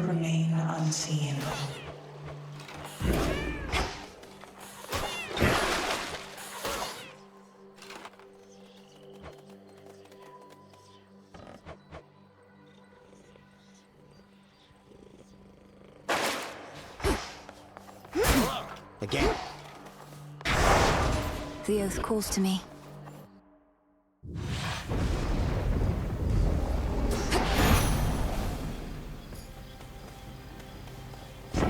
remain unseen. Again. The oath calls to me. Good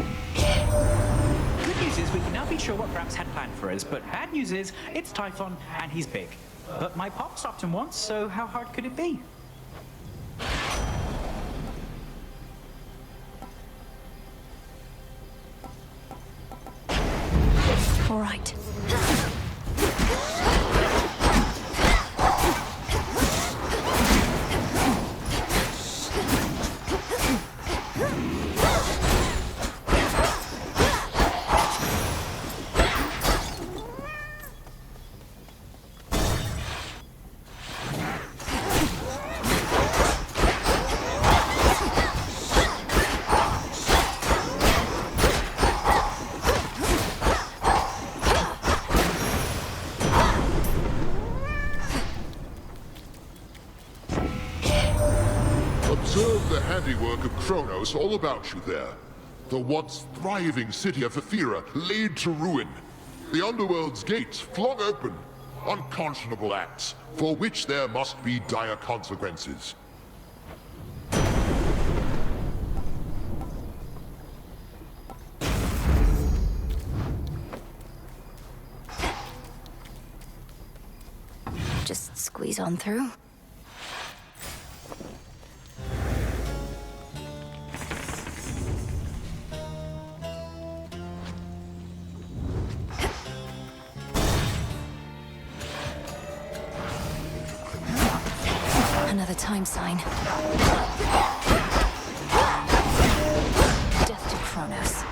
news is we can now be sure what Gramps had planned for us, but bad news is it's Typhon and he's big. But my pop stopped him once, so how hard could it be? All right. Observe the handiwork of Kronos all about you there. The once thriving city of Ephyra laid to ruin. The underworld's gates flung open. Unconscionable acts, for which there must be dire consequences. Just squeeze on through. Another time sign. Death to Kronos.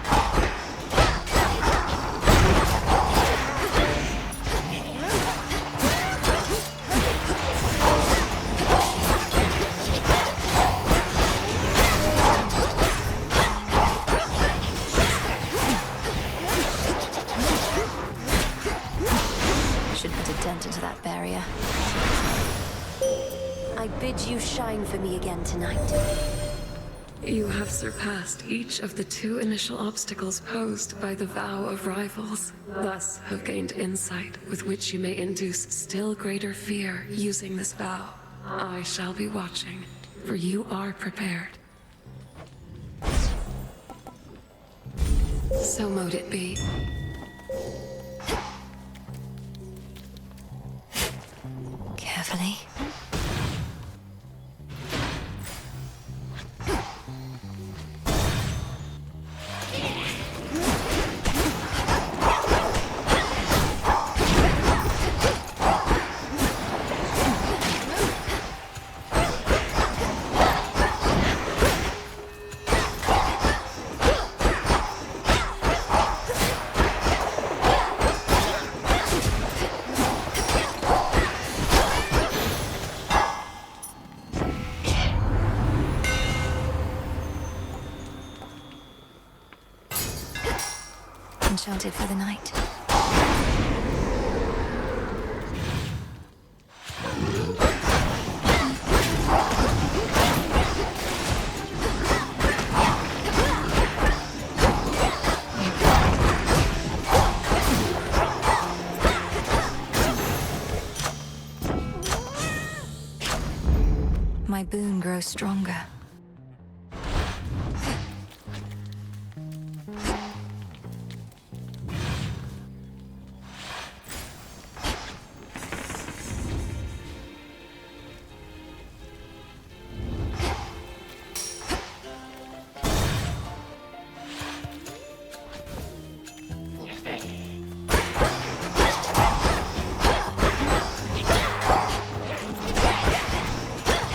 Should put a dent into that barrier. I bid you shine for me again tonight. You have surpassed each of the 2 initial obstacles posed by the vow of rivals, thus have gained insight with which you may induce still greater fear using this vow. I shall be watching, for you are prepared. So mote it be. Carefully. Enchanted for the night. My boon grows stronger.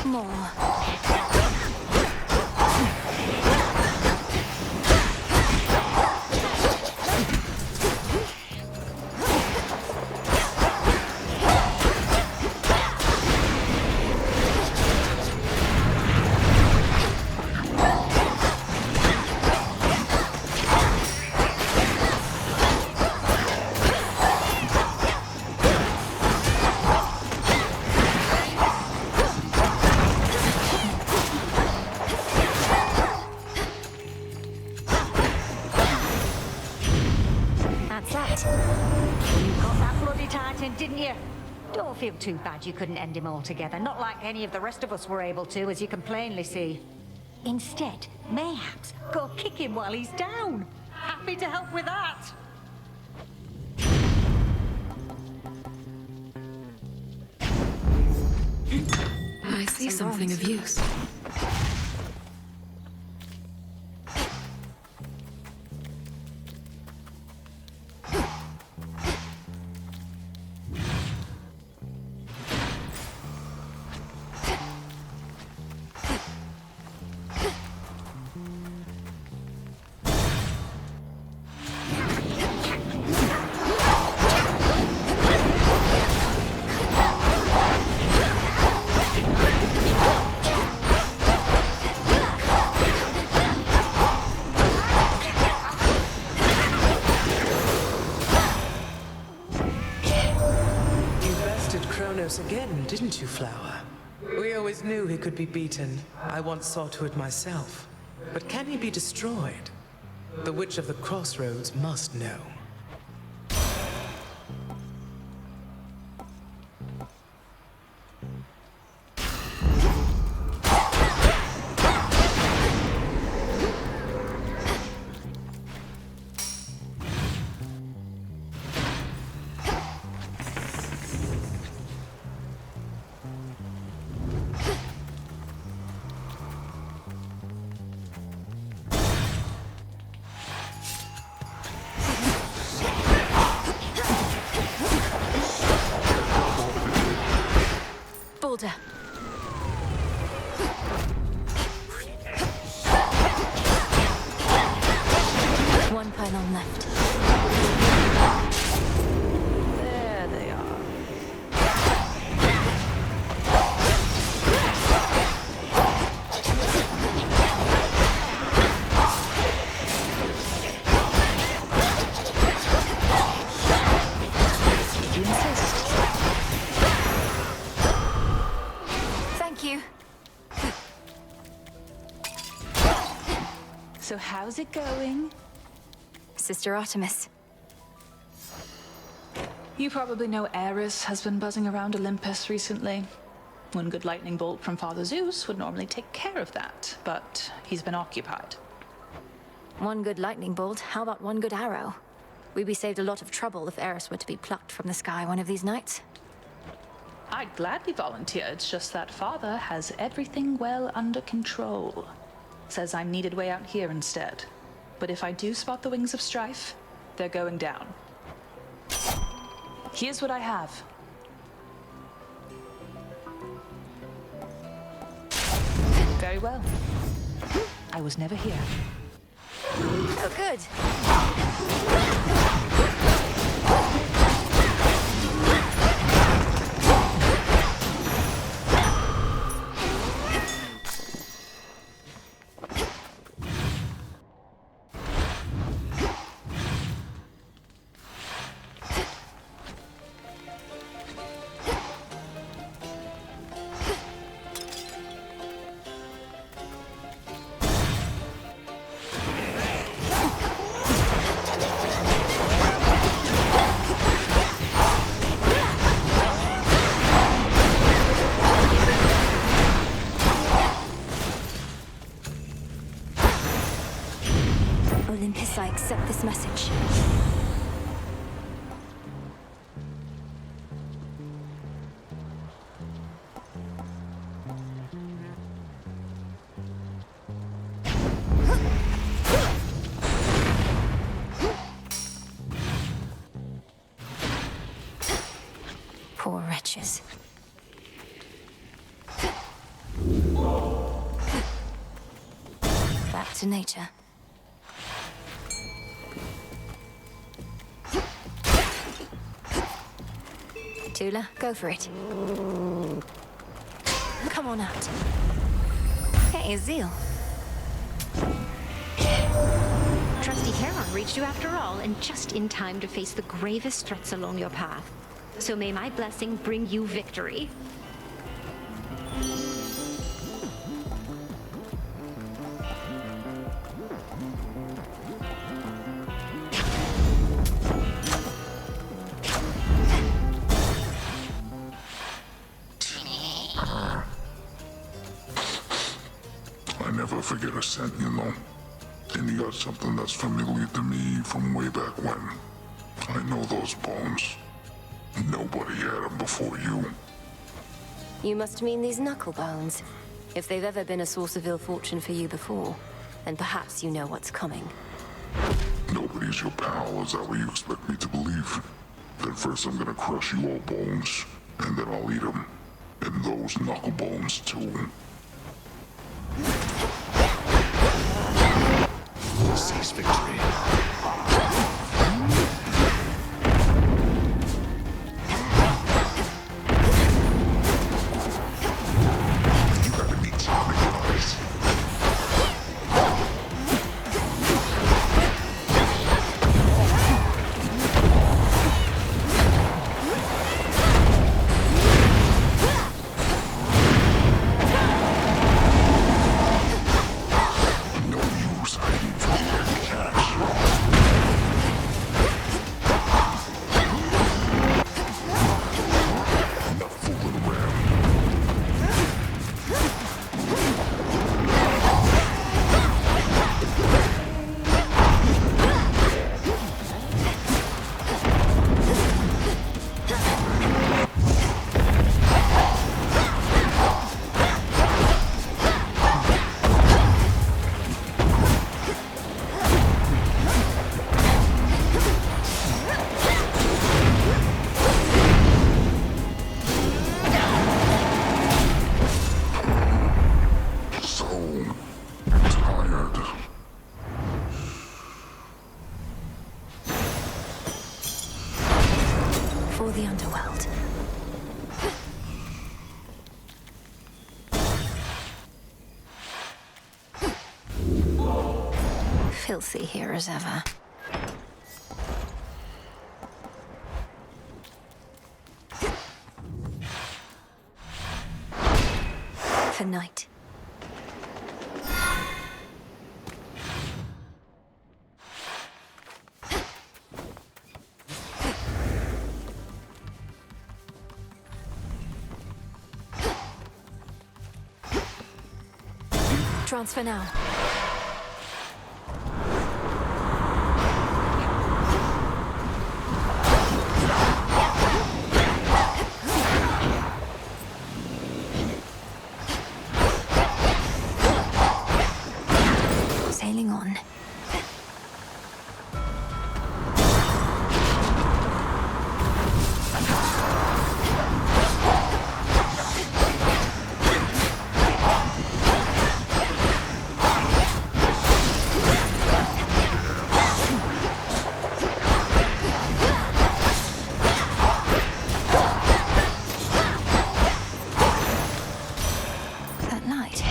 More. beaten, didn't you? Don't feel too bad you couldn't end him altogether. Not like any of the rest of us were able to, as you can plainly see. Instead, mayhaps go kick him while he's down. Happy to help with that. I see something of use. Again, didn't you, Flower? We always knew he could be beaten. I once saw to it myself. But can he be destroyed? The Witch of the Crossroads must know. Boulder. One pylon left. There they are. You insist. Thank you. So how's it going? Sister Artemis. You probably know Ares has been buzzing around Olympus recently. One good lightning bolt from Father Zeus would normally take care of that, but he's been occupied. One good lightning bolt. How about one good arrow? We'd be saved a lot of trouble if Eris were to be plucked from the sky one of these nights. I'd gladly volunteer, it's just that Father has everything well under control. Says I'm needed way out here instead. But if I do spot the wings of strife, they're going down. Here's what I have. Very well. I was never here. Oh, good. Olympus, I accept this message. Poor wretches. Back to nature. Tula, go for it. Come on out. Hey, Azil. Trusty Heron reached you after all, and just in time to face the gravest threats along your path. So may my blessing bring you victory. never forget a scent, you know. And you got something that's familiar to me from way back when. I know those bones. Nobody had them before you. You must mean these knuckle bones. If they've ever been a source of ill fortune for you before, then perhaps you know what's coming. Nobody's your pal, is that what you expect me to believe? Then first I'm gonna crush you all bones, and then I'll eat them. And those knuckle bones too. Seize victory. For the underworld. Filthy here as ever. For night. Transfer now. Sailing on. That light.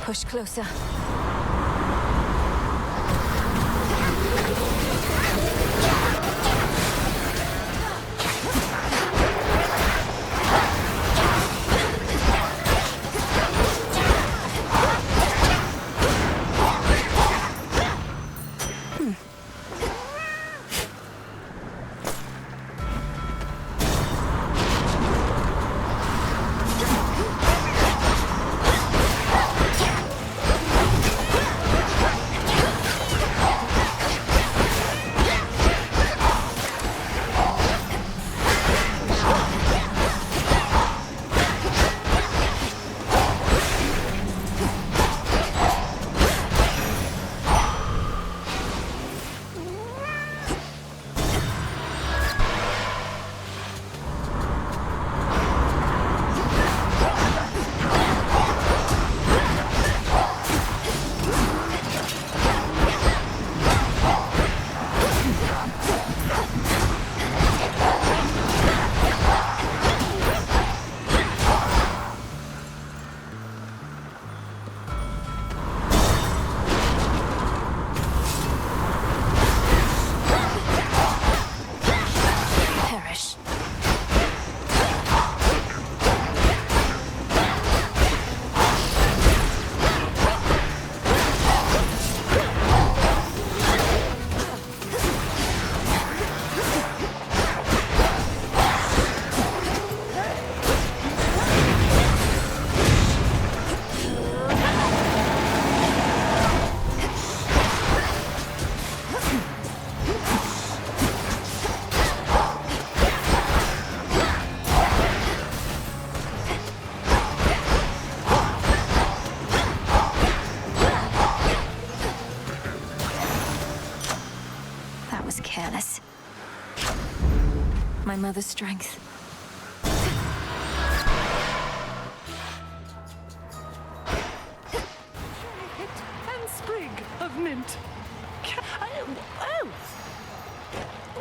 Push closer. careless. My mother's strength. And sprig of mint. Oh!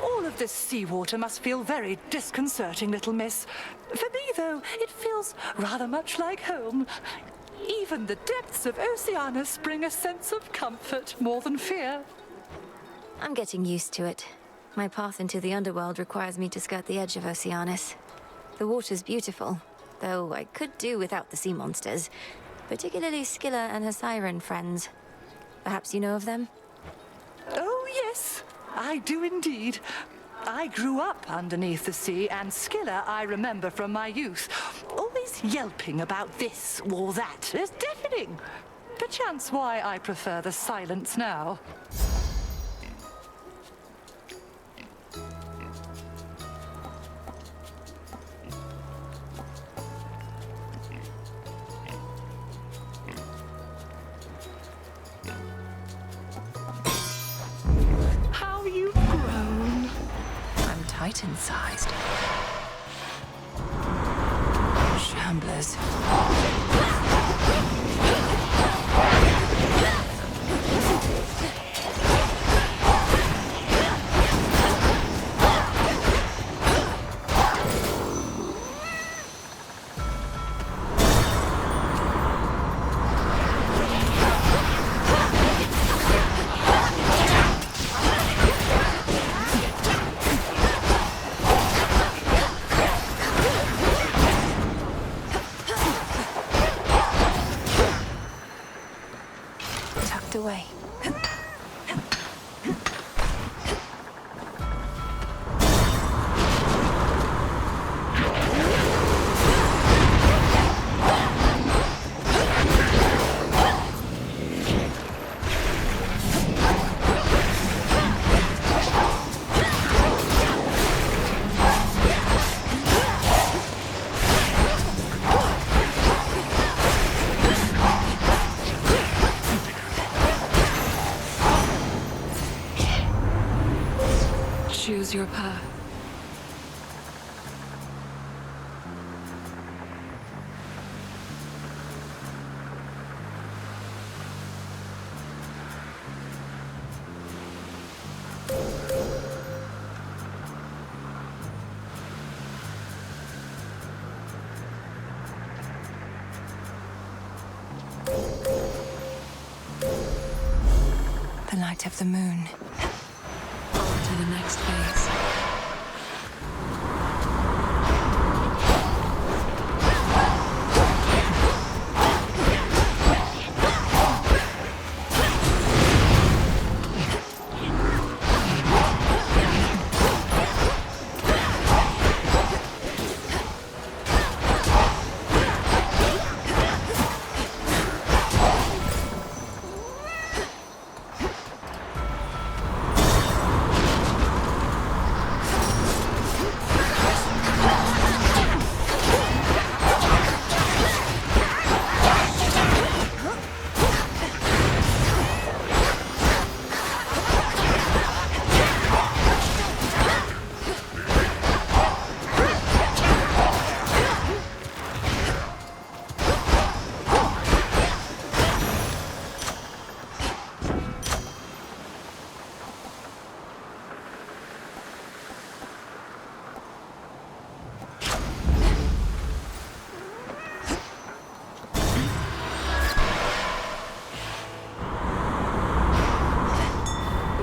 All of this seawater must feel very disconcerting, little miss. For me, though, it feels rather much like home. Even the depths of Oceanus bring a sense of comfort more than fear. I'm getting used to it. My path into the underworld requires me to skirt the edge of Oceanus. The water's beautiful, though I could do without the sea monsters, particularly Scylla and her siren friends. Perhaps you know of them? Oh, yes, I do indeed. I grew up underneath the sea, and Scylla I remember from my youth. Always yelping about this or that. It's deafening. Perchance why I prefer the silence now. How you've grown. I'm Titan-sized. Shamblers. Tucked away. Choose your path. The light of the moon. On to the next phase.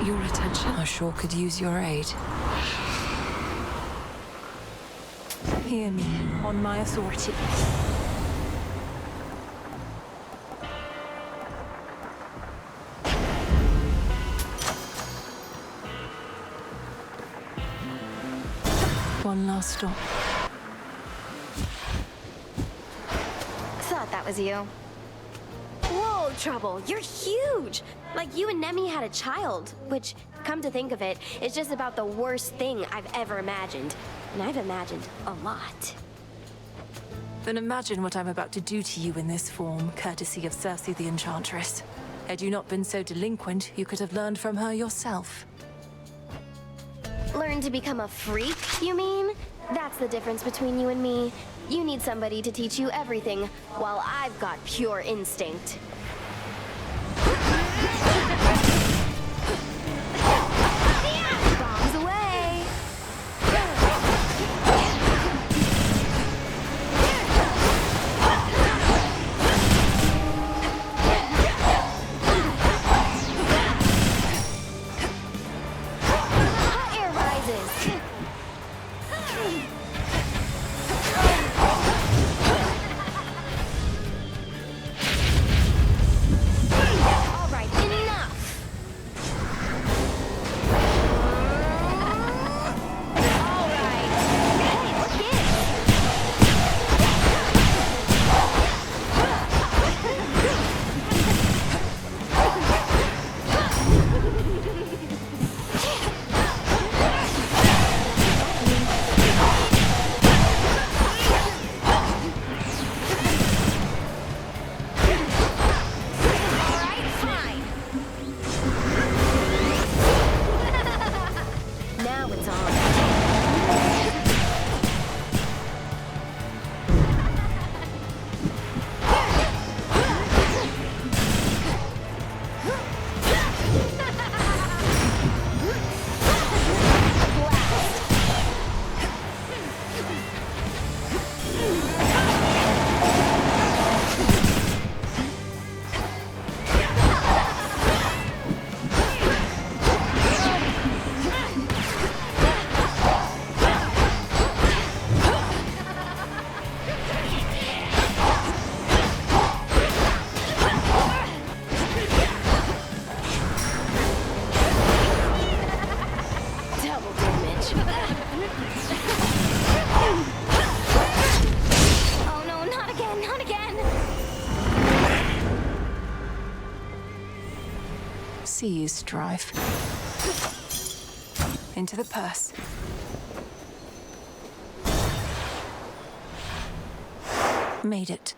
Your attention? I sure could use your aid. Hear me, on my authority. One last stop. Thought that was you. Whoa, Trouble, you're huge! Like you and Nemi had a child, which, come to think of it, is just about the worst thing I've ever imagined. And I've imagined a lot. Then imagine what I'm about to do to you in this form, courtesy of Circe the Enchantress. Had you not been so delinquent, you could have learned from her yourself. Learn to become a freak, you mean? That's the difference between you and me. You need somebody to teach you everything, while I've got pure instinct. Bombs away! Hot air rises! All right, enough! All right. Hey, look in! All right, fine. Now it's on. Double damage. Oh no, not again, not again! See you, Strife. Into the purse. Made it.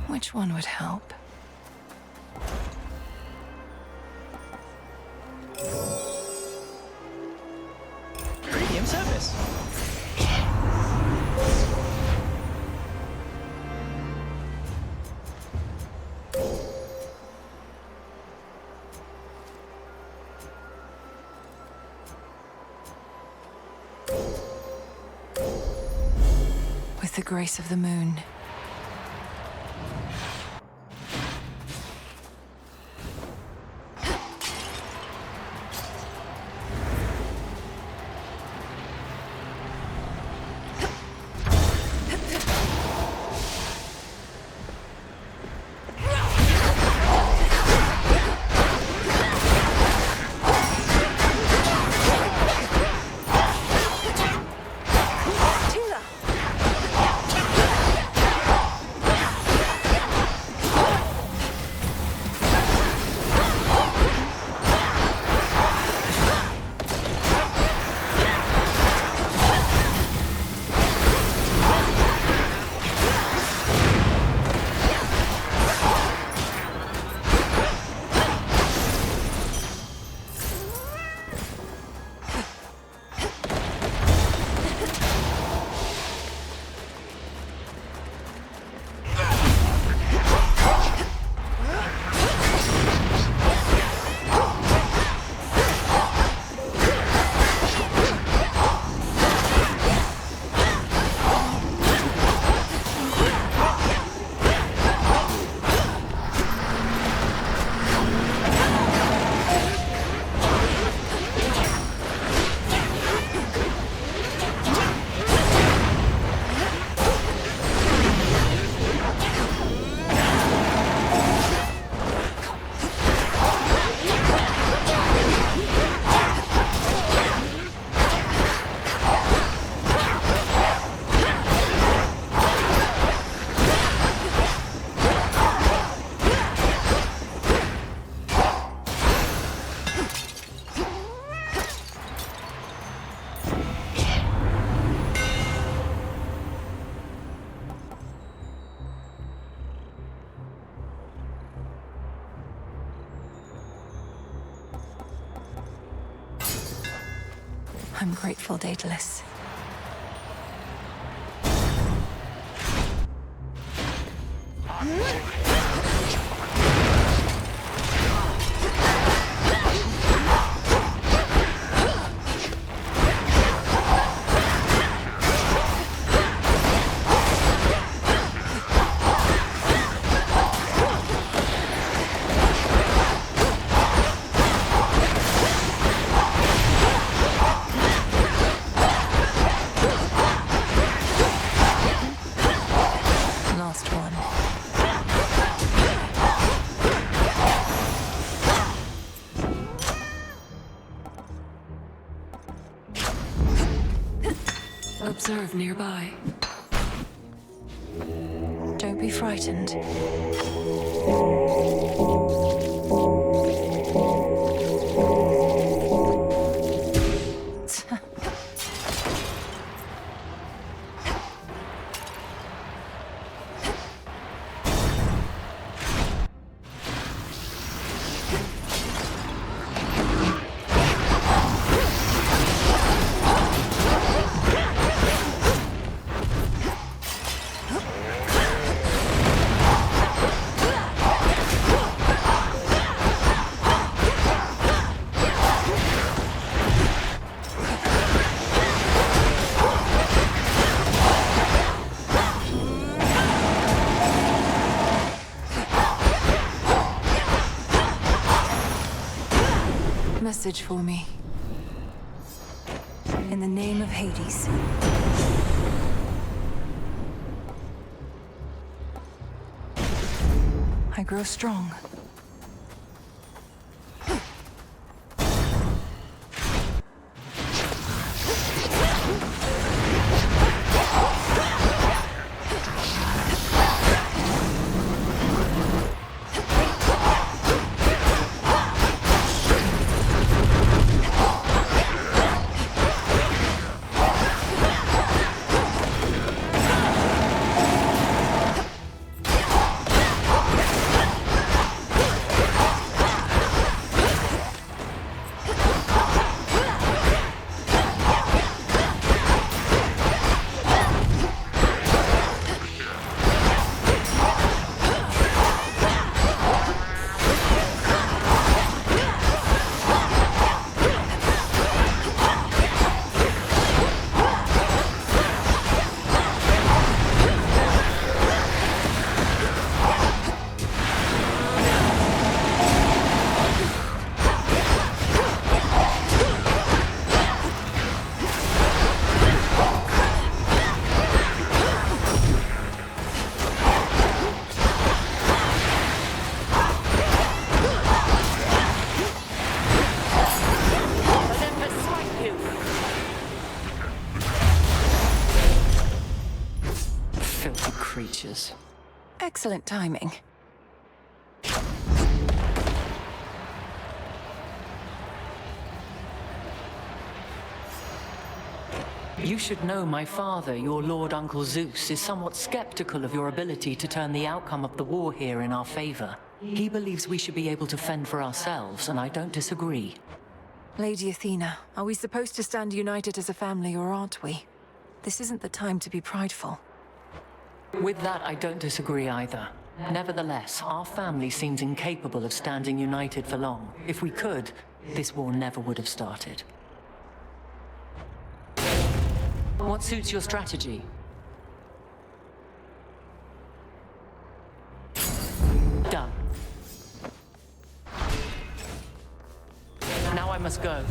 Which one would help? Premium service. With the grace of the moon. Tila! I'm grateful, Daedalus. Last one. Observe nearby. Don't be frightened. Message for me. In the name of Hades. I grow strong. Creatures. Excellent timing. You should know my father, your Lord Uncle Zeus, is somewhat skeptical of your ability to turn the outcome of the war here in our favor. He believes we should be able to fend for ourselves, and I don't disagree. Lady Athena, are we supposed to stand united as a family, or aren't we? This isn't the time to be prideful. With that, I don't disagree either. Nevertheless, our family seems incapable of standing united for long. If we could, this war never would have started. What suits your strategy? Done. Now I must go.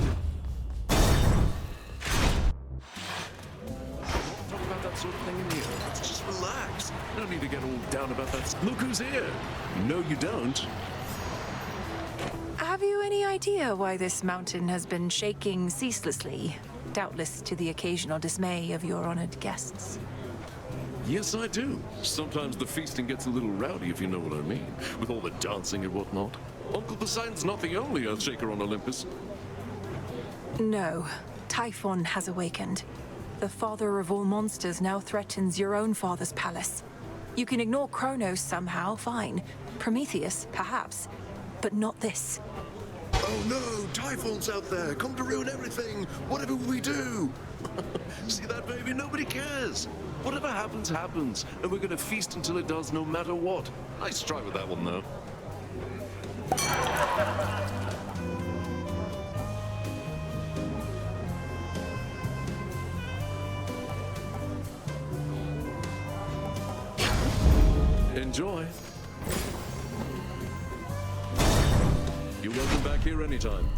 Talk about that sort of thing in here. Let's just relax. No need to get all down about that. Look who's here. No, you don't. Have you any idea why this mountain has been shaking ceaselessly? Doubtless to the occasional dismay of your honored guests. Yes, I do. Sometimes the feasting gets a little rowdy, if you know what I mean, with all the dancing and whatnot. Uncle Poseidon's not the only Earthshaker on Olympus. No. Typhon has awakened. The father of all monsters now threatens your own father's palace. You can ignore Kronos somehow, fine. Prometheus, perhaps. But not this. Oh no, Typhon's out there, come to ruin everything. Whatever we do. See that, baby? Nobody cares. Whatever happens, happens. And we're gonna feast until it does, no matter what. Nice try with that one, though. Enjoy. You're welcome back here anytime.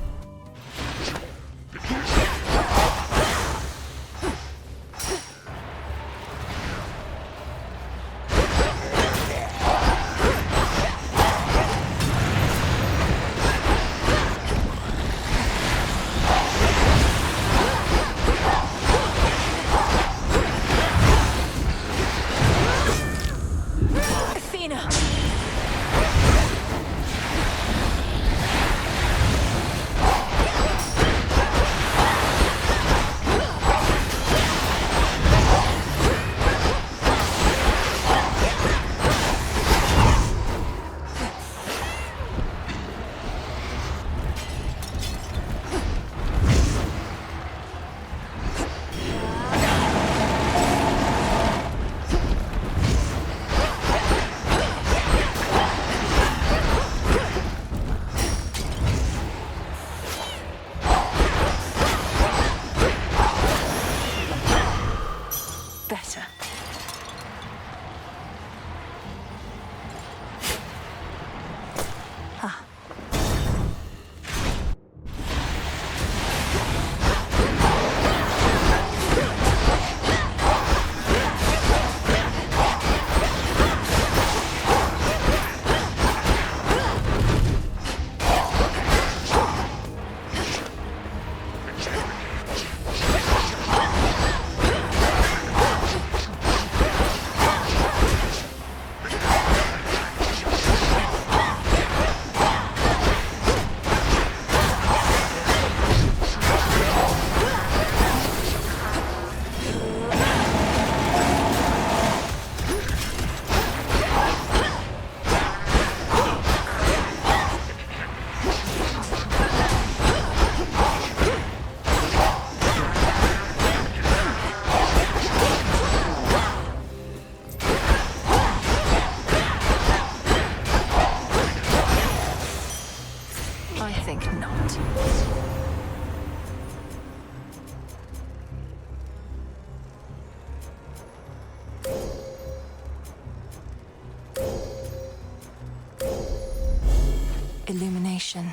Illumination.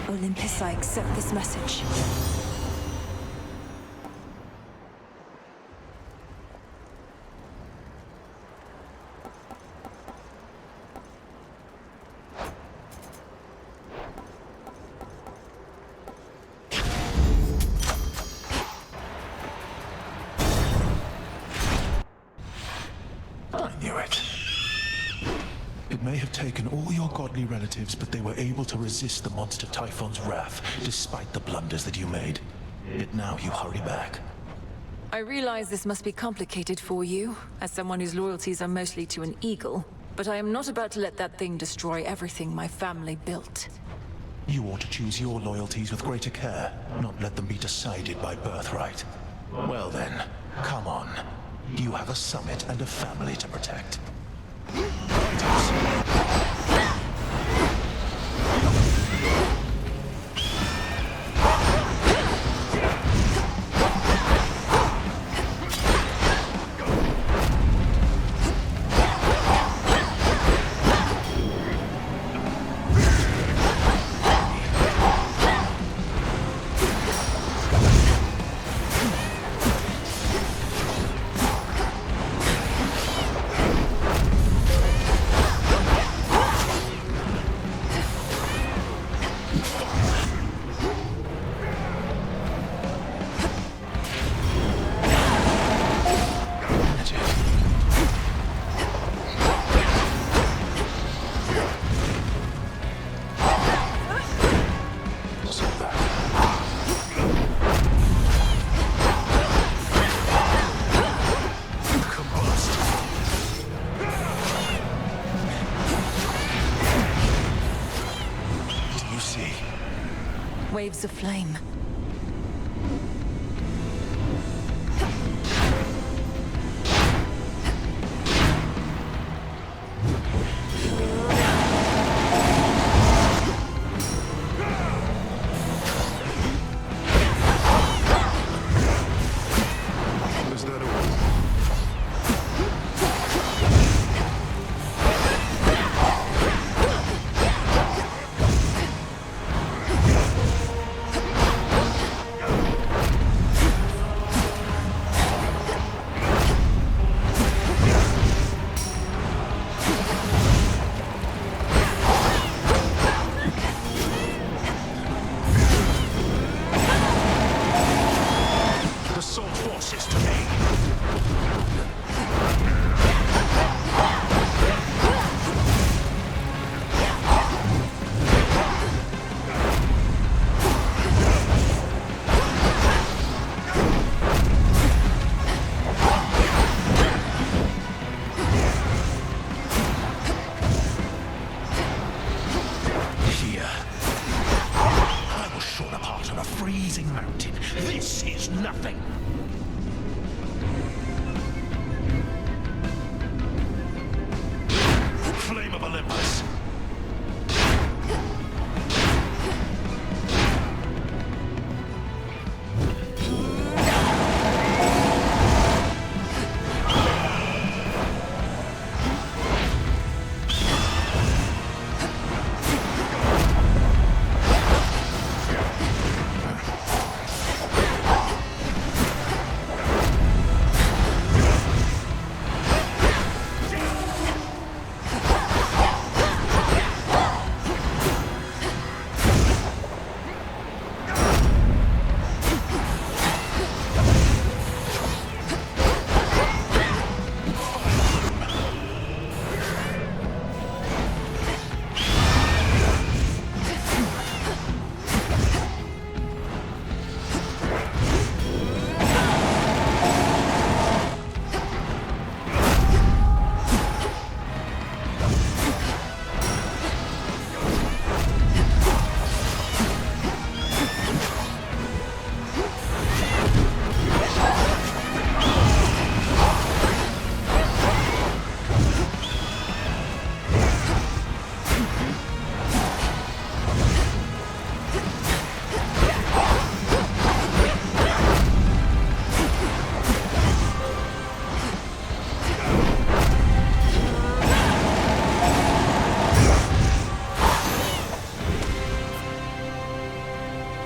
Olympus, I accept this message. Taken all your godly relatives, but they were able to resist the monster Typhon's wrath, despite the blunders that you made. Yet now you hurry back. I realize this must be complicated for you, as someone whose loyalties are mostly to an eagle, but I am not about to let that thing destroy everything my family built. You ought to choose your loyalties with greater care, not let them be decided by birthright. Well then, come on. You have a summit and a family to protect. waves of flame. Is that all? The Salt Forces to me. Here. I was shorn apart on a freezing mountain. This is nothing. Flame of Olympus.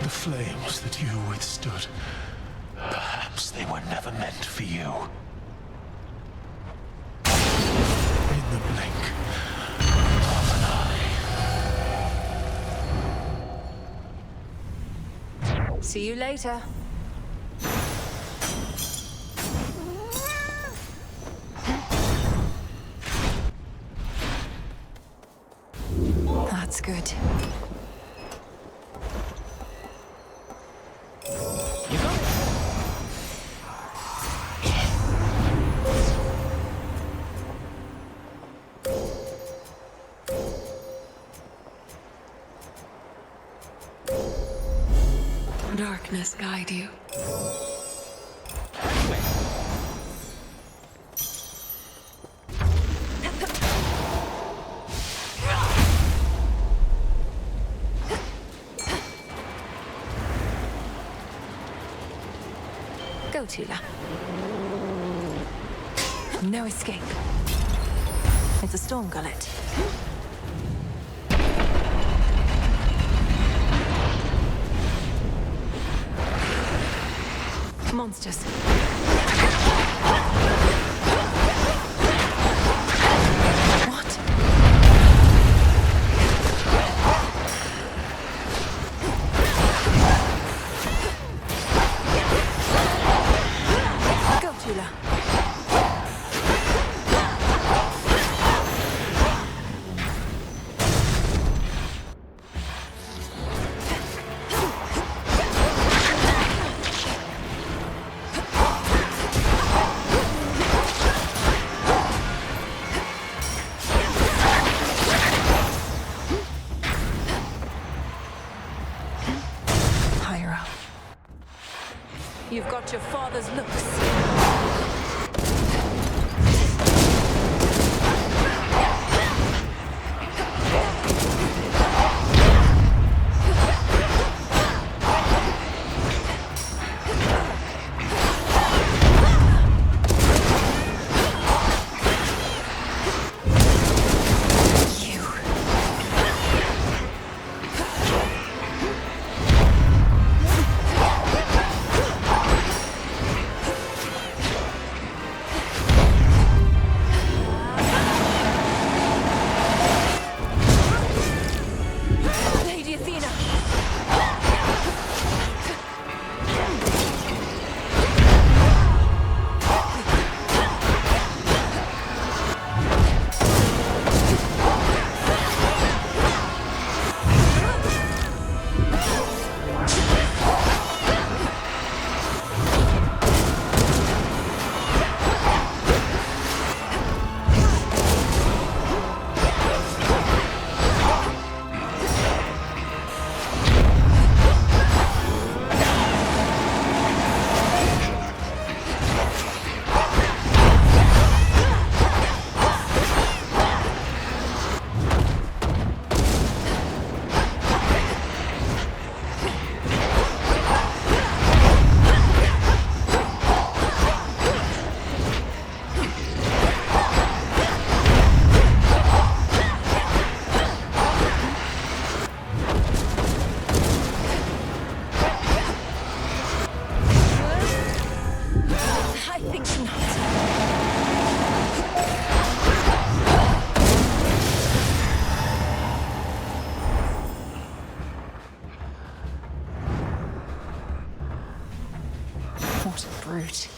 The flames that you withstood, perhaps they were never meant for you. In the blink of an eye. See you later. That's good. Darkness guide you. Go, Tula. No escape. It's a storm gullet. Monsters. What? Go, Tula. forget your father's looks. What a brute.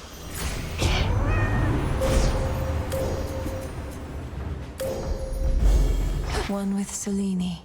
One with Selene.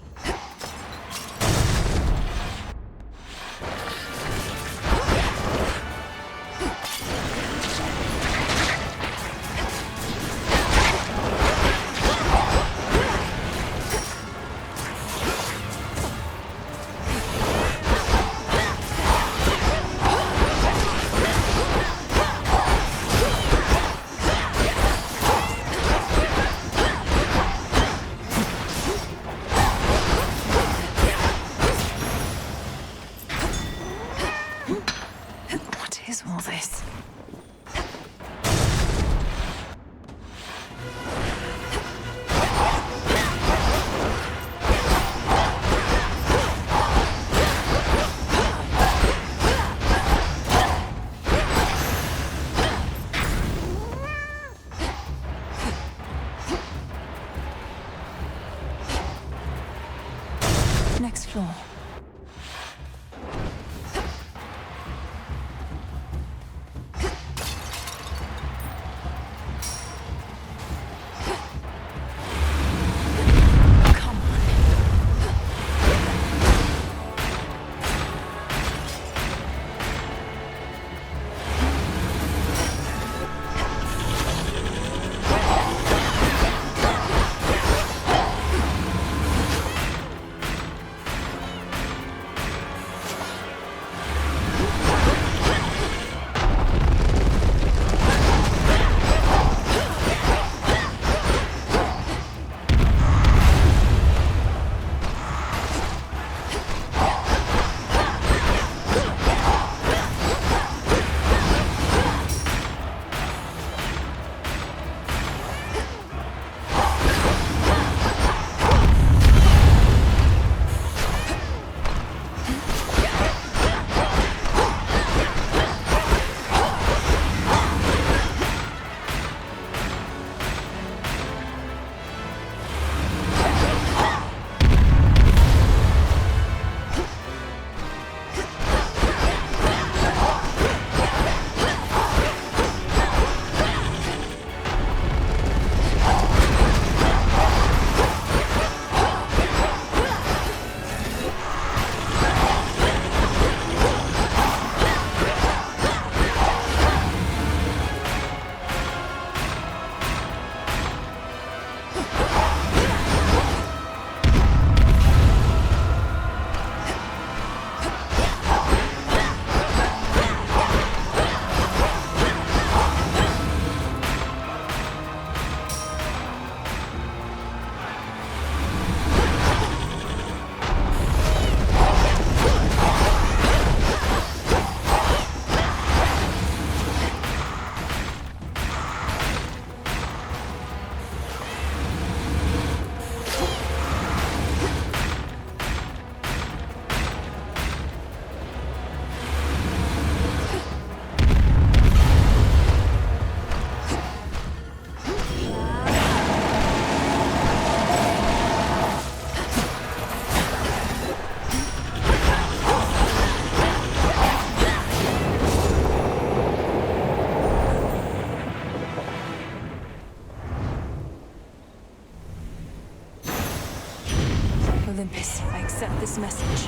Olympus, I accept this message.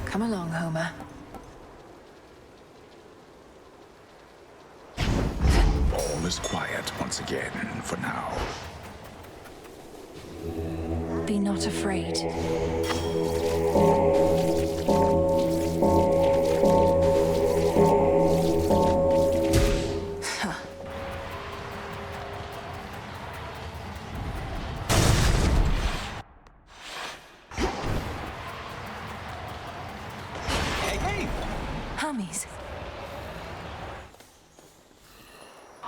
Come along, Homer. All is quiet once again, for now. Be not afraid. Hermes.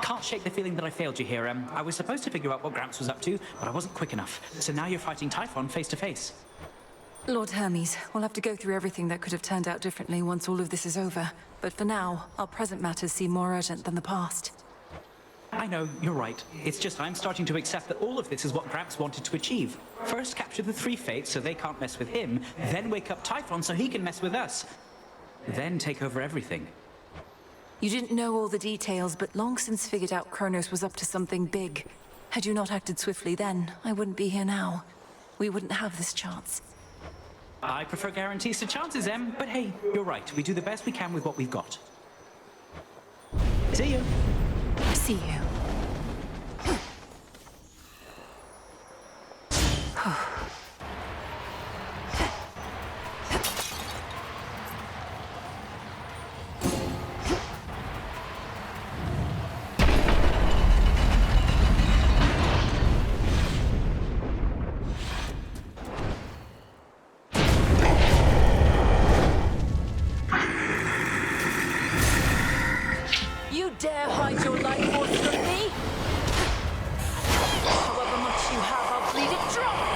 Can't shake the feeling that I failed you here. I was supposed to figure out what Gramps was up to, but I wasn't quick enough. So now you're fighting Typhon face to face. Lord Hermes, we'll have to go through everything that could have turned out differently once all of this is over. But for now, our present matters seem more urgent than the past. I know, you're right. It's just I'm starting to accept that all of this is what Gramps wanted to achieve. First capture the three fates so they can't mess with him, then wake up Typhon so he can mess with us. Then take over everything. You didn't know all the details, but long since figured out Kronos was up to something big. Had you not acted swiftly then, I wouldn't be here now. We wouldn't have this chance. I prefer guarantees to chances, Em, but hey, you're right. We do the best we can with what we've got. See you. See you. You dare hide your life force from me? However much you have, I'll bleed it dry!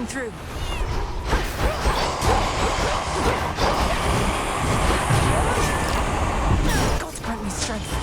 through. Gods grant me strength.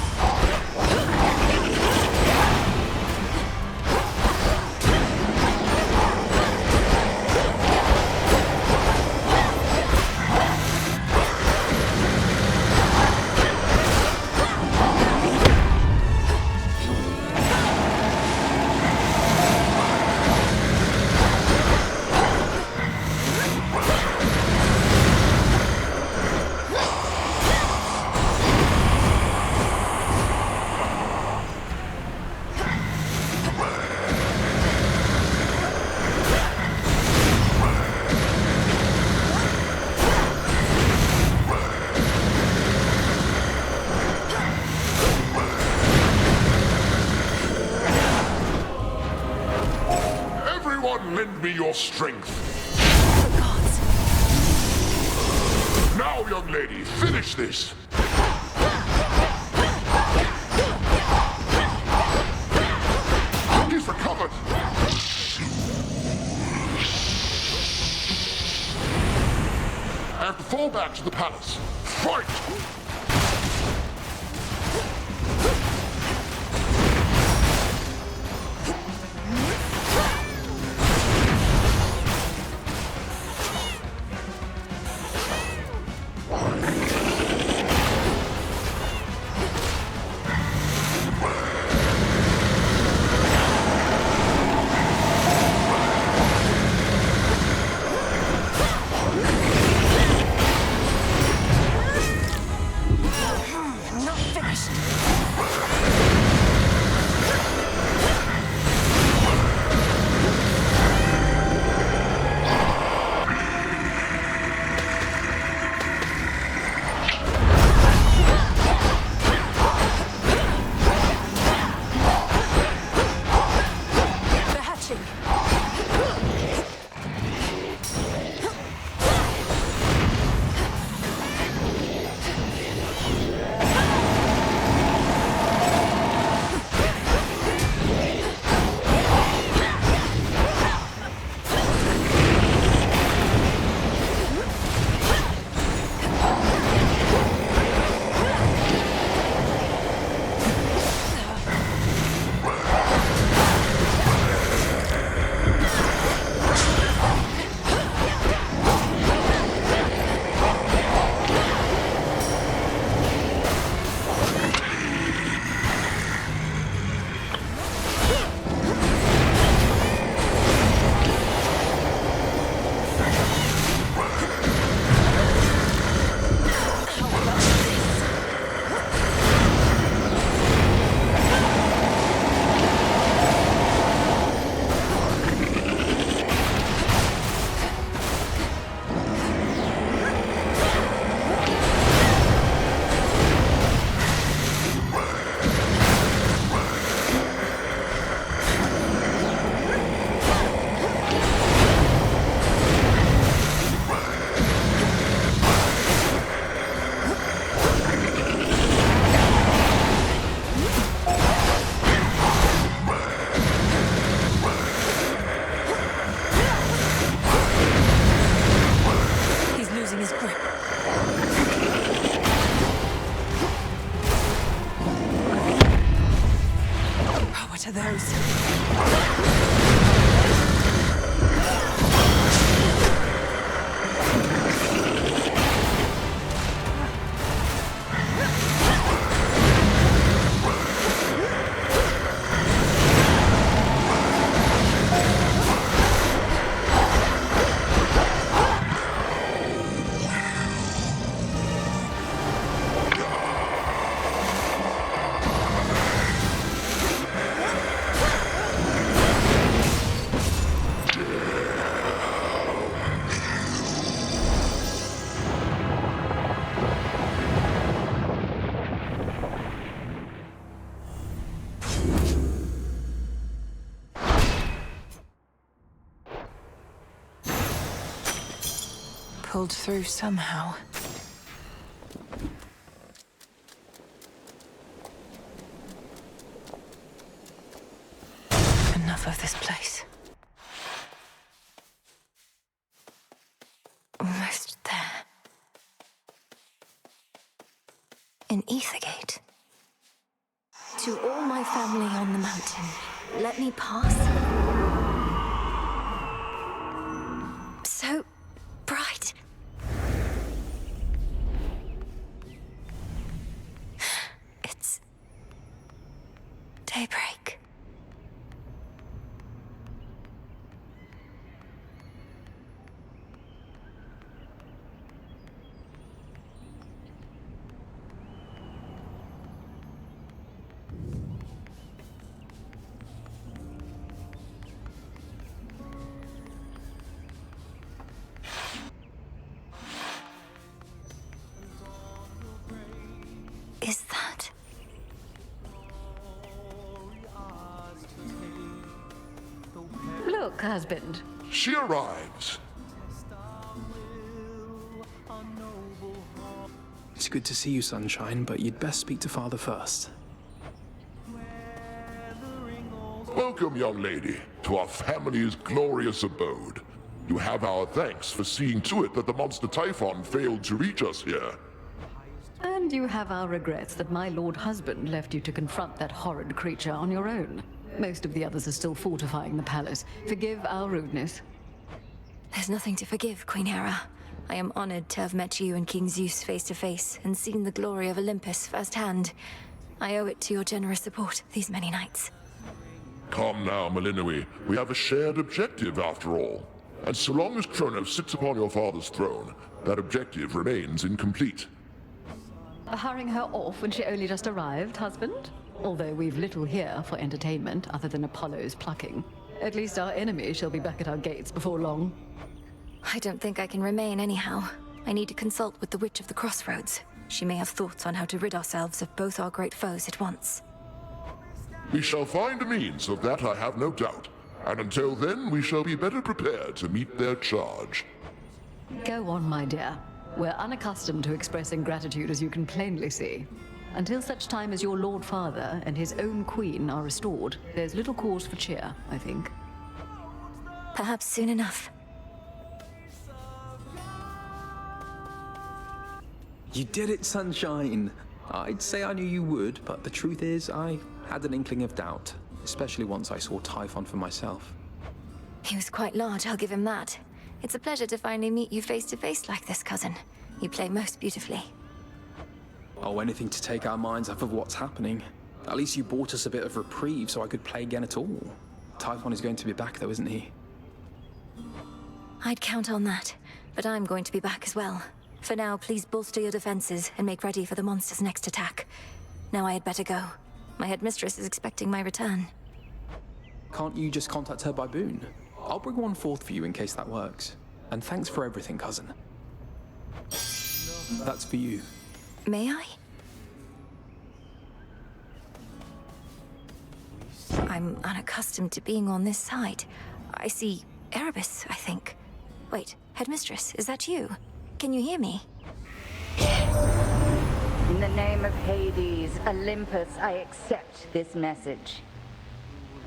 Lend me your strength. The gods. Now, young lady, finish this. fall back to the palace. Fight! Pulled through somehow. Enough of this place. Almost there. In Ethergate. To all my family on the mountain, let me pass. So bright. It's daybreak. Is that? Look, husband. She arrives. It's good to see you, Sunshine, but you'd best speak to Father first. Welcome, young lady, to our family's glorious abode. You have our thanks for seeing to it that the monster Typhon failed to reach us here. And you have our regrets that my lord husband left you to confront that horrid creature on your own. Most of the others are still fortifying the palace. Forgive our rudeness. There's nothing to forgive, Queen Hera. I am honored to have met you and King Zeus face to face and seen the glory of Olympus firsthand. I owe it to your generous support these many nights. Come now, Melinoe. We have a shared objective after all. And so long as Kronos sits upon your father's throne, that objective remains incomplete. Hurrying her off when she only just arrived, husband? Although we've little here for entertainment other than Apollo's plucking. At least our enemy shall be back at our gates before long. I don't think I can remain anyhow. I need to consult with the Witch of the Crossroads. She may have thoughts on how to rid ourselves of both our great foes at once. We shall find a means, of that I have no doubt. And until then, we shall be better prepared to meet their charge. Go on, my dear. We're unaccustomed to expressing gratitude, as you can plainly see. Until such time as your Lord Father and his own queen are restored, there's little cause for cheer, I think. Perhaps soon enough. You did it, Sunshine! I'd say I knew you would, but the truth is, I had an inkling of doubt. Especially once I saw Typhon for myself. He was quite large, I'll give him that. It's a pleasure to finally meet you face to face like this, cousin. You play most beautifully. Oh, anything to take our minds off of what's happening. At least you bought us a bit of reprieve so I could play again at all. Typhon is going to be back though, isn't he? I'd count on that, but I'm going to be back as well. For now, please bolster your defenses and make ready for the monster's next attack. Now I had better go. My headmistress is expecting my return. Can't you just contact her by boon? I'll bring one forth for you in case that works. And thanks for everything, cousin. That's for you. May I? I'm unaccustomed to being on this side. I see Erebus, I think. Wait, headmistress, is that you? Can you hear me? In the name of Hades, Olympus, I accept this message.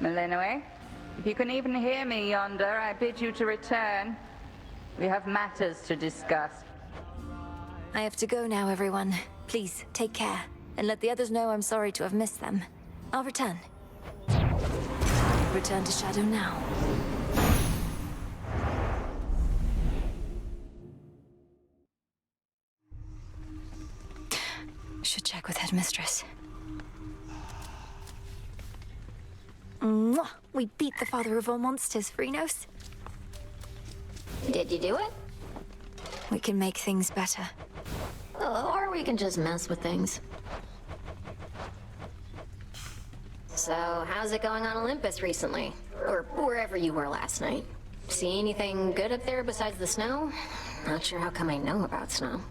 Melinoe, if you can even hear me yonder, I bid you to return. We have matters to discuss. I have to go now, everyone. Please, take care, and let the others know I'm sorry to have missed them. I'll return. Return to Shadow now. Should check with headmistress. Mwah! We beat the father of all monsters, Phrynos. Did you do it? We can make things better. Or we can just mess with things. So, how's it going on Olympus recently? Or wherever you were last night? See anything good up there besides the snow? Not sure how come I know about snow.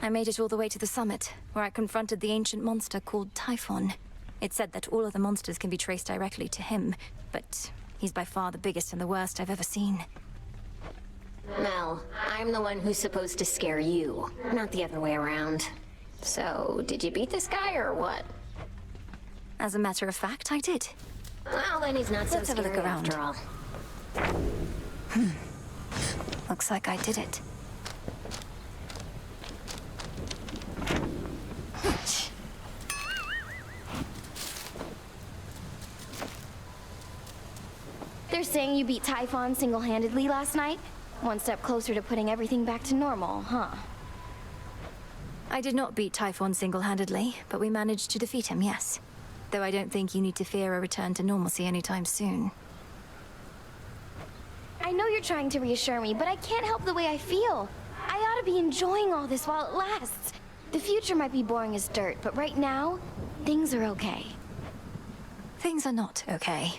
I made it all the way to the summit, where I confronted the ancient monster called Typhon. It said that all of the monsters can be traced directly to him, but he's by far the biggest and the worst I've ever seen. Mel, I'm the one who's supposed to scare you, not the other way around. So, did you beat this guy or what? As a matter of fact, I did. Well, then he's not so Let's have a scary look around. after all. Looks like I did it. They're saying you beat Typhon single-handedly last night? One step closer to putting everything back to normal, huh? I did not beat Typhon single-handedly, but we managed to defeat him, yes. Though I don't think you need to fear a return to normalcy anytime soon. I know you're trying to reassure me, but I can't help the way I feel. I ought to be enjoying all this while it lasts. The future might be boring as dirt, but right now, things are okay. Things are not okay.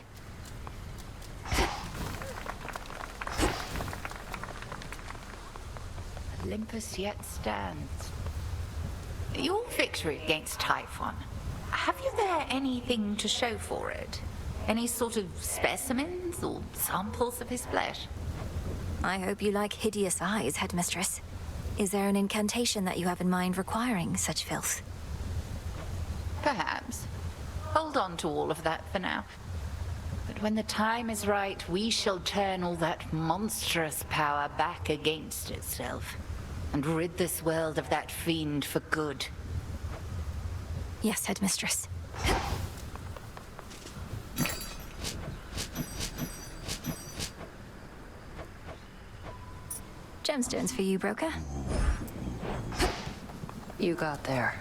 Olympus yet stands. Your victory against Typhon, have you there anything to show for it? Any sort of specimens or samples of his flesh? I hope you like hideous eyes, headmistress. Is there an incantation that you have in mind requiring such filth? Perhaps. Hold on to all of that for now. But when the time is right, we shall turn all that monstrous power back against itself, and rid this world of that fiend for good. Yes, Headmistress. Gemstones for you, Broker. You got there.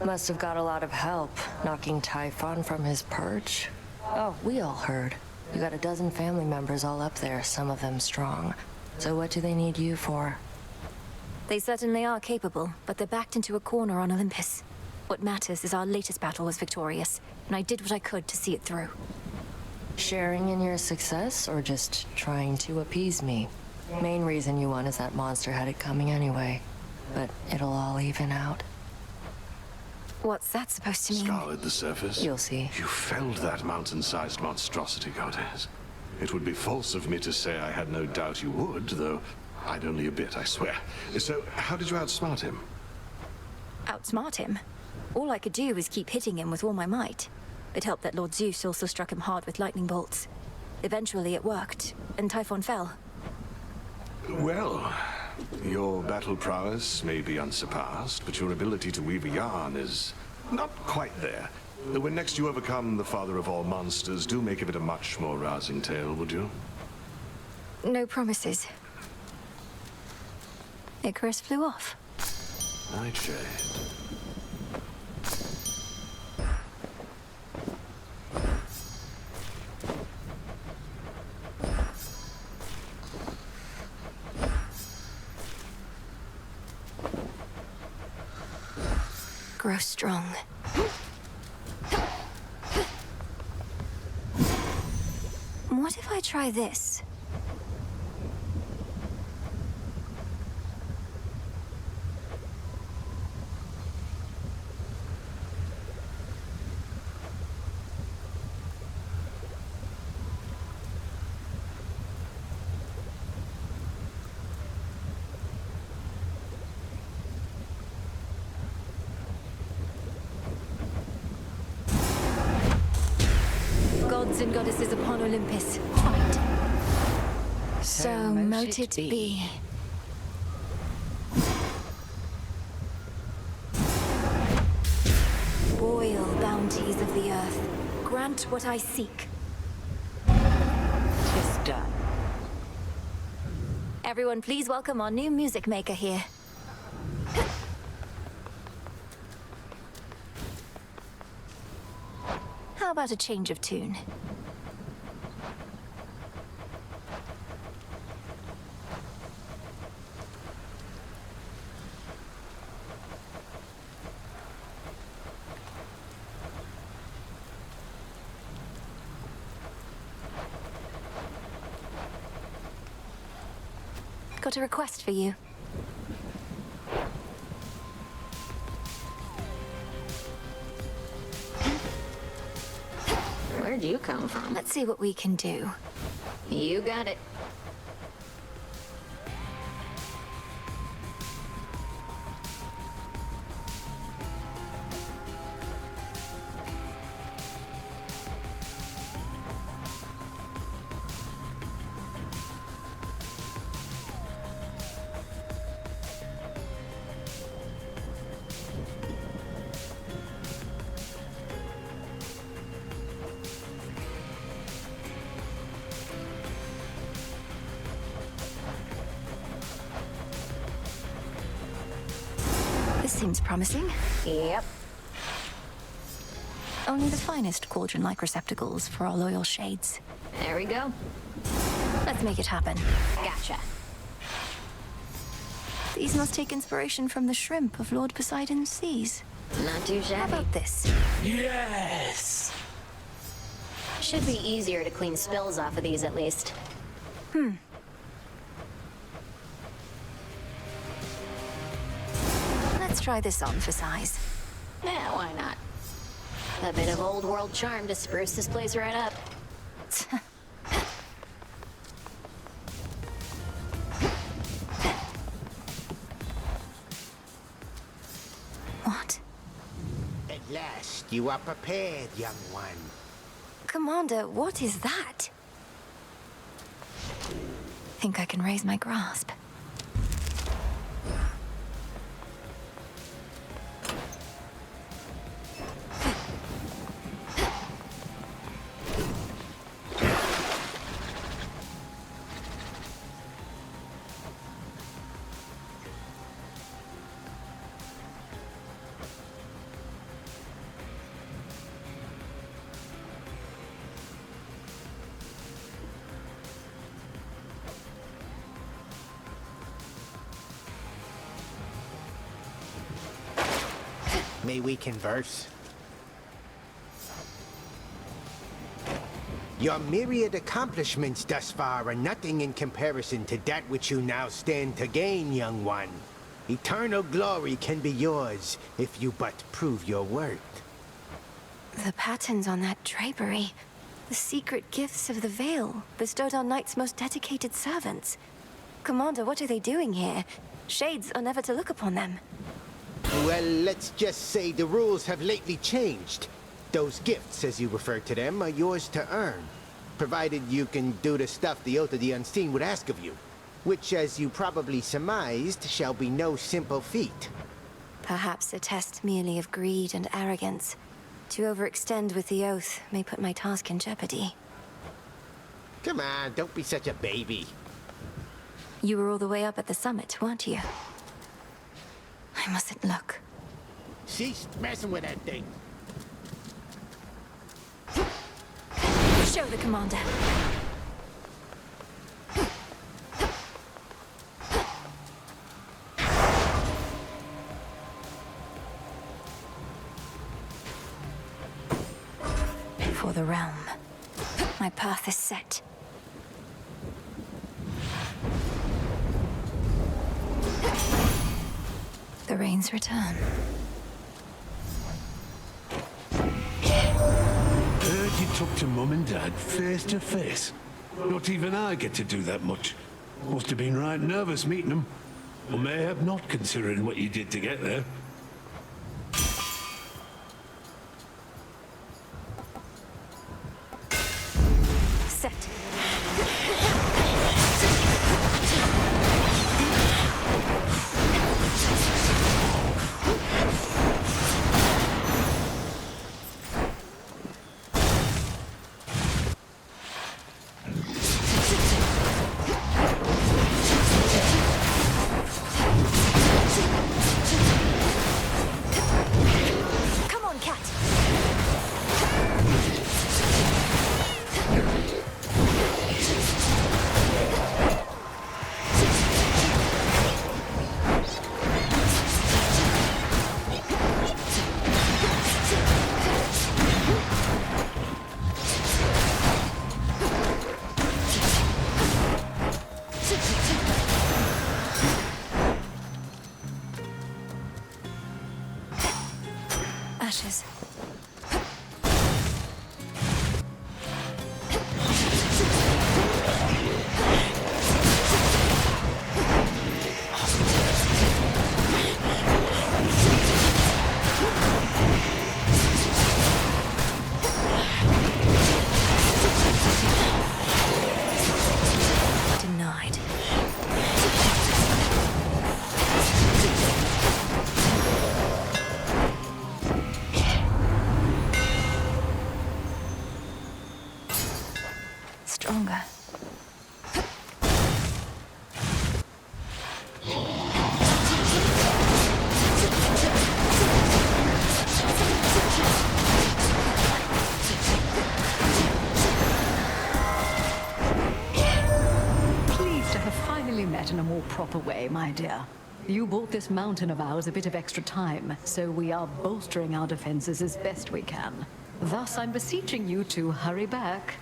Must have got a lot of help, knocking Typhon from his perch. Oh, we all heard. You got a dozen family members all up there, some of them strong. So what do they need you for? They certainly are capable, but they're backed into a corner on Olympus. What matters is our latest battle was victorious, and I did what I could to see it through. Sharing in your success, or just trying to appease me? Main reason you won is that monster had it coming anyway. But it'll all even out. What's that supposed to mean? Scoured the surface. You'll see. You felled that mountain-sized monstrosity, Goddess. It would be false of me to say I had no doubt you would, though I'd only a bit, I swear. So, how did you outsmart him? Outsmart him? All I could do was keep hitting him with all my might. It helped that Lord Zeus also struck him hard with lightning bolts. Eventually it worked, and Typhon fell. Well, your battle prowess may be unsurpassed, but your ability to weave a yarn is not quite there. When next you overcome the father of all monsters, do make of it a much more rousing tale, would you? No promises. Icarus flew off. Nightshade. Grow strong. What if I try this? Gods and goddesses upon Olympus, fight. So mote it be. Boil bounties of the earth. Grant what I seek. 'Tis done. Everyone, please welcome our new music maker here. How about a change of tune? Got a request for you. Where'd you come from? Let's see what we can do. You got it. This seems promising. Yep. Only the finest cauldron-like receptacles for our loyal shades. There we go. Let's make it happen. Gotcha. These must take inspiration from the shrimp of Lord Poseidon's seas. Not too shabby. How about this? Yes! Should be easier to clean spills off of these at least. Let's try this on for size. Yeah, why not? A bit of old world charm to spruce this place right up. What? At last, you are prepared, young one. Commander, what is that? Think I can raise my grasp. May we converse? Your myriad accomplishments thus far are nothing in comparison to that which you now stand to gain, young one. Eternal glory can be yours if you but prove your worth. The patterns on that drapery. The secret gifts of the Veil, bestowed on Knight's most dedicated servants. Commander, what are they doing here? Shades are never to look upon them. Well, let's just say the rules have lately changed. Those gifts, as you refer to them, are yours to earn, provided you can do the stuff the Oath of the Unseen would ask of you, which, as you probably surmised, shall be no simple feat. Perhaps a test merely of greed and arrogance. To overextend with the Oath may put my task in jeopardy. Come on, don't be such a baby. You were all the way up at the summit, weren't you? I mustn't look. Cease messing with that thing. Show the commander. For the realm, my path is set. The rains return. Heard you talk to Mum and Dad face to face. Not even I get to do that much. Must have been right nervous meeting them. Or mayhap not, considering what you did to get there. Set. Ashes. Denied. Stronger. Pleased to have finally met in a more proper way, my dear. You bought this mountain of ours a bit of extra time, so we are bolstering our defenses as best we can. Thus, I'm beseeching you to hurry back.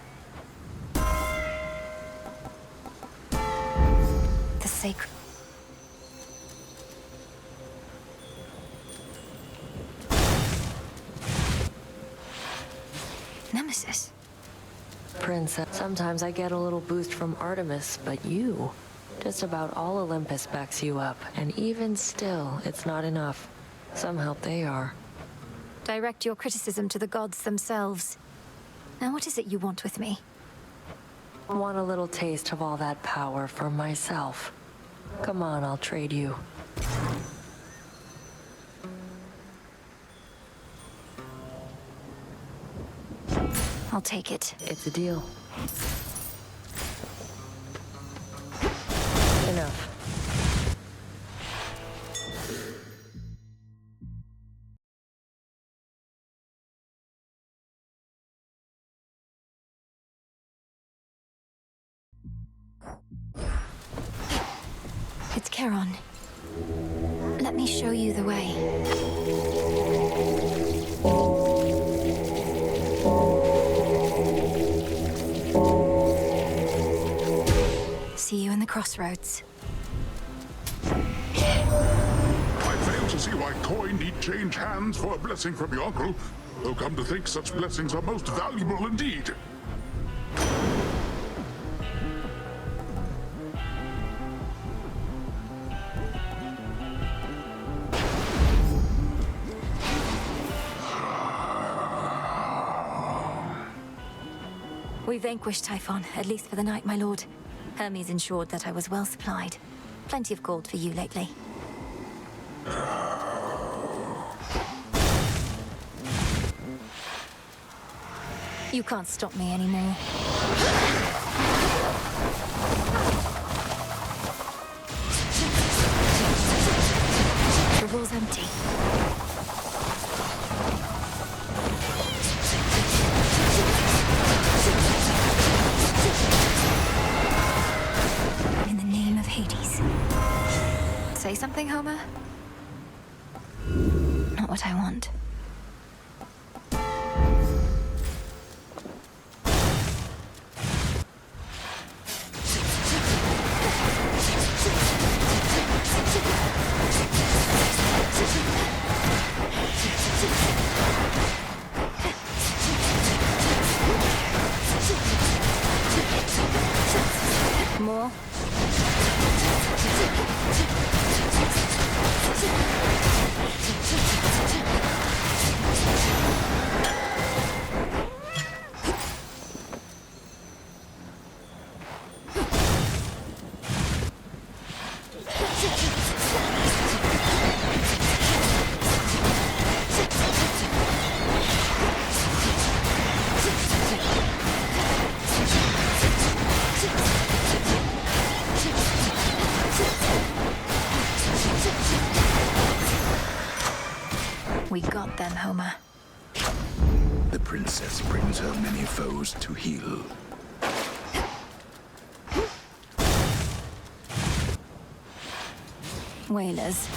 The sacred... Nemesis. Princess, sometimes I get a little boost from Artemis, but you... Just about all Olympus backs you up, and even still, it's not enough. Some help they are. Direct your criticism to the gods themselves. Now what is it you want with me? Want a little taste of all that power for myself. Come on, I'll trade you. I'll take it. It's a deal. Enough. It's Charon. Let me show you the way. See you in the crossroads. I fail to see why coin need change hands for a blessing from your uncle, though come to think such blessings are most valuable indeed. We vanquished Typhon, at least for the night, my lord. Hermes ensured that I was well supplied. Plenty of gold for you lately. You can't stop me anymore. The wall's empty. In the name of Hades. Say something, Homer? Not what I want. More? We got them, Homer. The princess brings her many foes to heal. Whalers.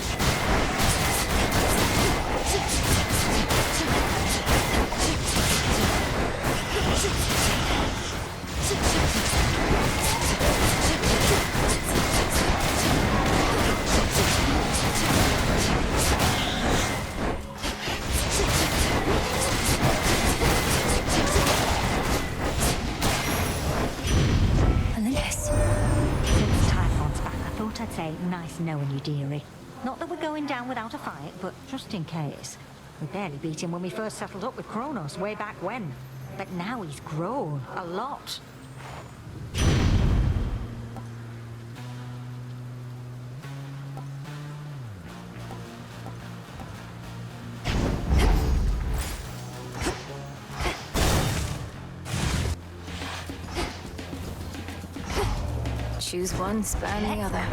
Olympus. Since Typhon's back, I thought I'd say nice knowing you, dearie. Not that we're going down without a fight, but just in case. We barely beat him when we first settled up with Kronos, way back when. But now he's grown a lot. Choose one, spurn the other.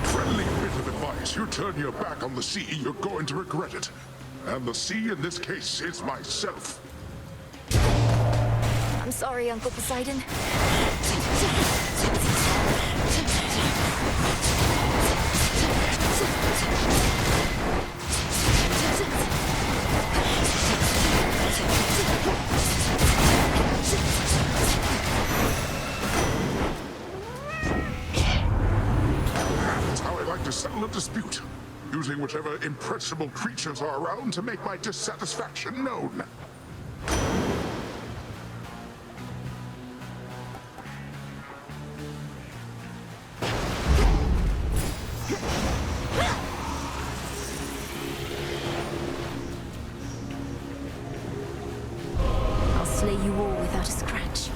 Friendly bit of advice. You turn your back on the sea, you're going to regret it. And the sea in this case is myself. I'm sorry, Uncle Poseidon. That's how I like to settle a dispute. Using whichever impressionable creatures are around to make my dissatisfaction known. slay you all without a scratch.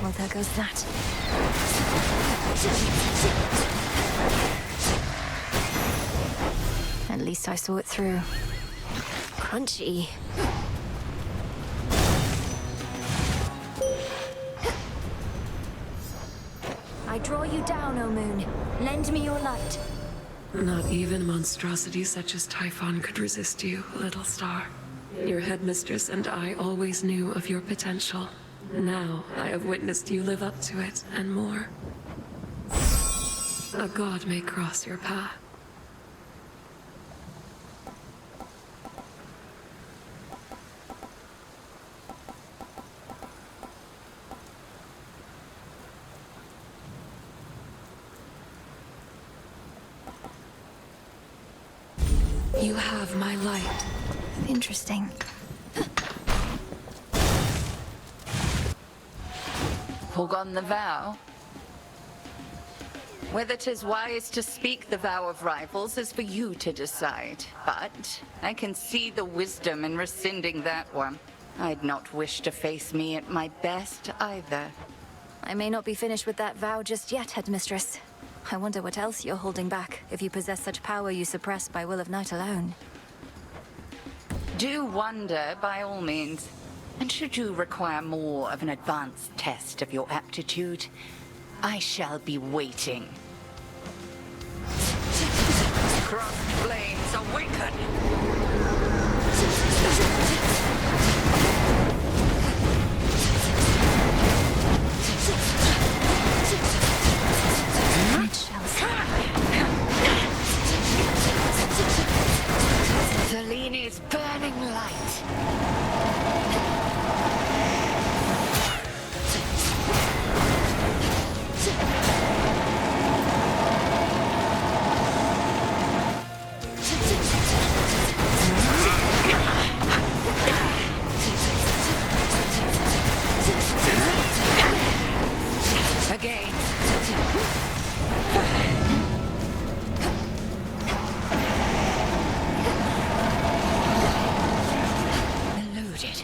Well, there goes that. At least I saw it through. Crunchy. I draw you down, O Moon. Lend me your light. Not even monstrosity such as Typhon could resist you, little star. Your headmistress and I always knew of your potential. Now I have witnessed you live up to it, and more. A god may cross your path. You have my light. Interesting. Forgone the vow? Whether 'tis wise to speak the vow of rivals is for you to decide. But I can see the wisdom in rescinding that one. I'd not wish to face me at my best either. I may not be finished with that vow just yet, headmistress. I wonder what else you're holding back, if you possess such power you suppress by will of night alone. Do wonder, by all means. And should you require more of an advanced test of your aptitude, I shall be waiting. Crossed flames awaken! Seleni's burning light. Again. Eluded.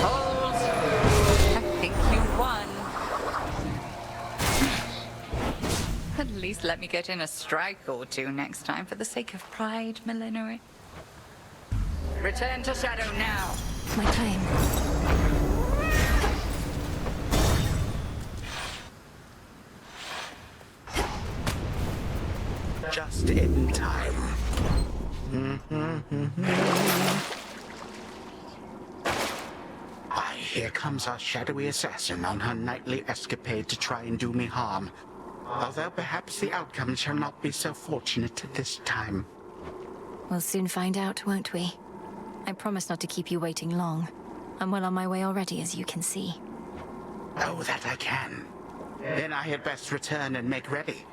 Hold. I think you won. At least let me get in a strike or two next time for the sake of pride, Millenary. Return to Shadow now. My claim. Just in time. Why, here comes our shadowy assassin on her nightly escapade to try and do me harm. Although perhaps the outcome shall not be so fortunate this time. We'll soon find out, won't we? I promise not to keep you waiting long. I'm well on my way already, as you can see. Oh, that I can. Then I had best return and make ready.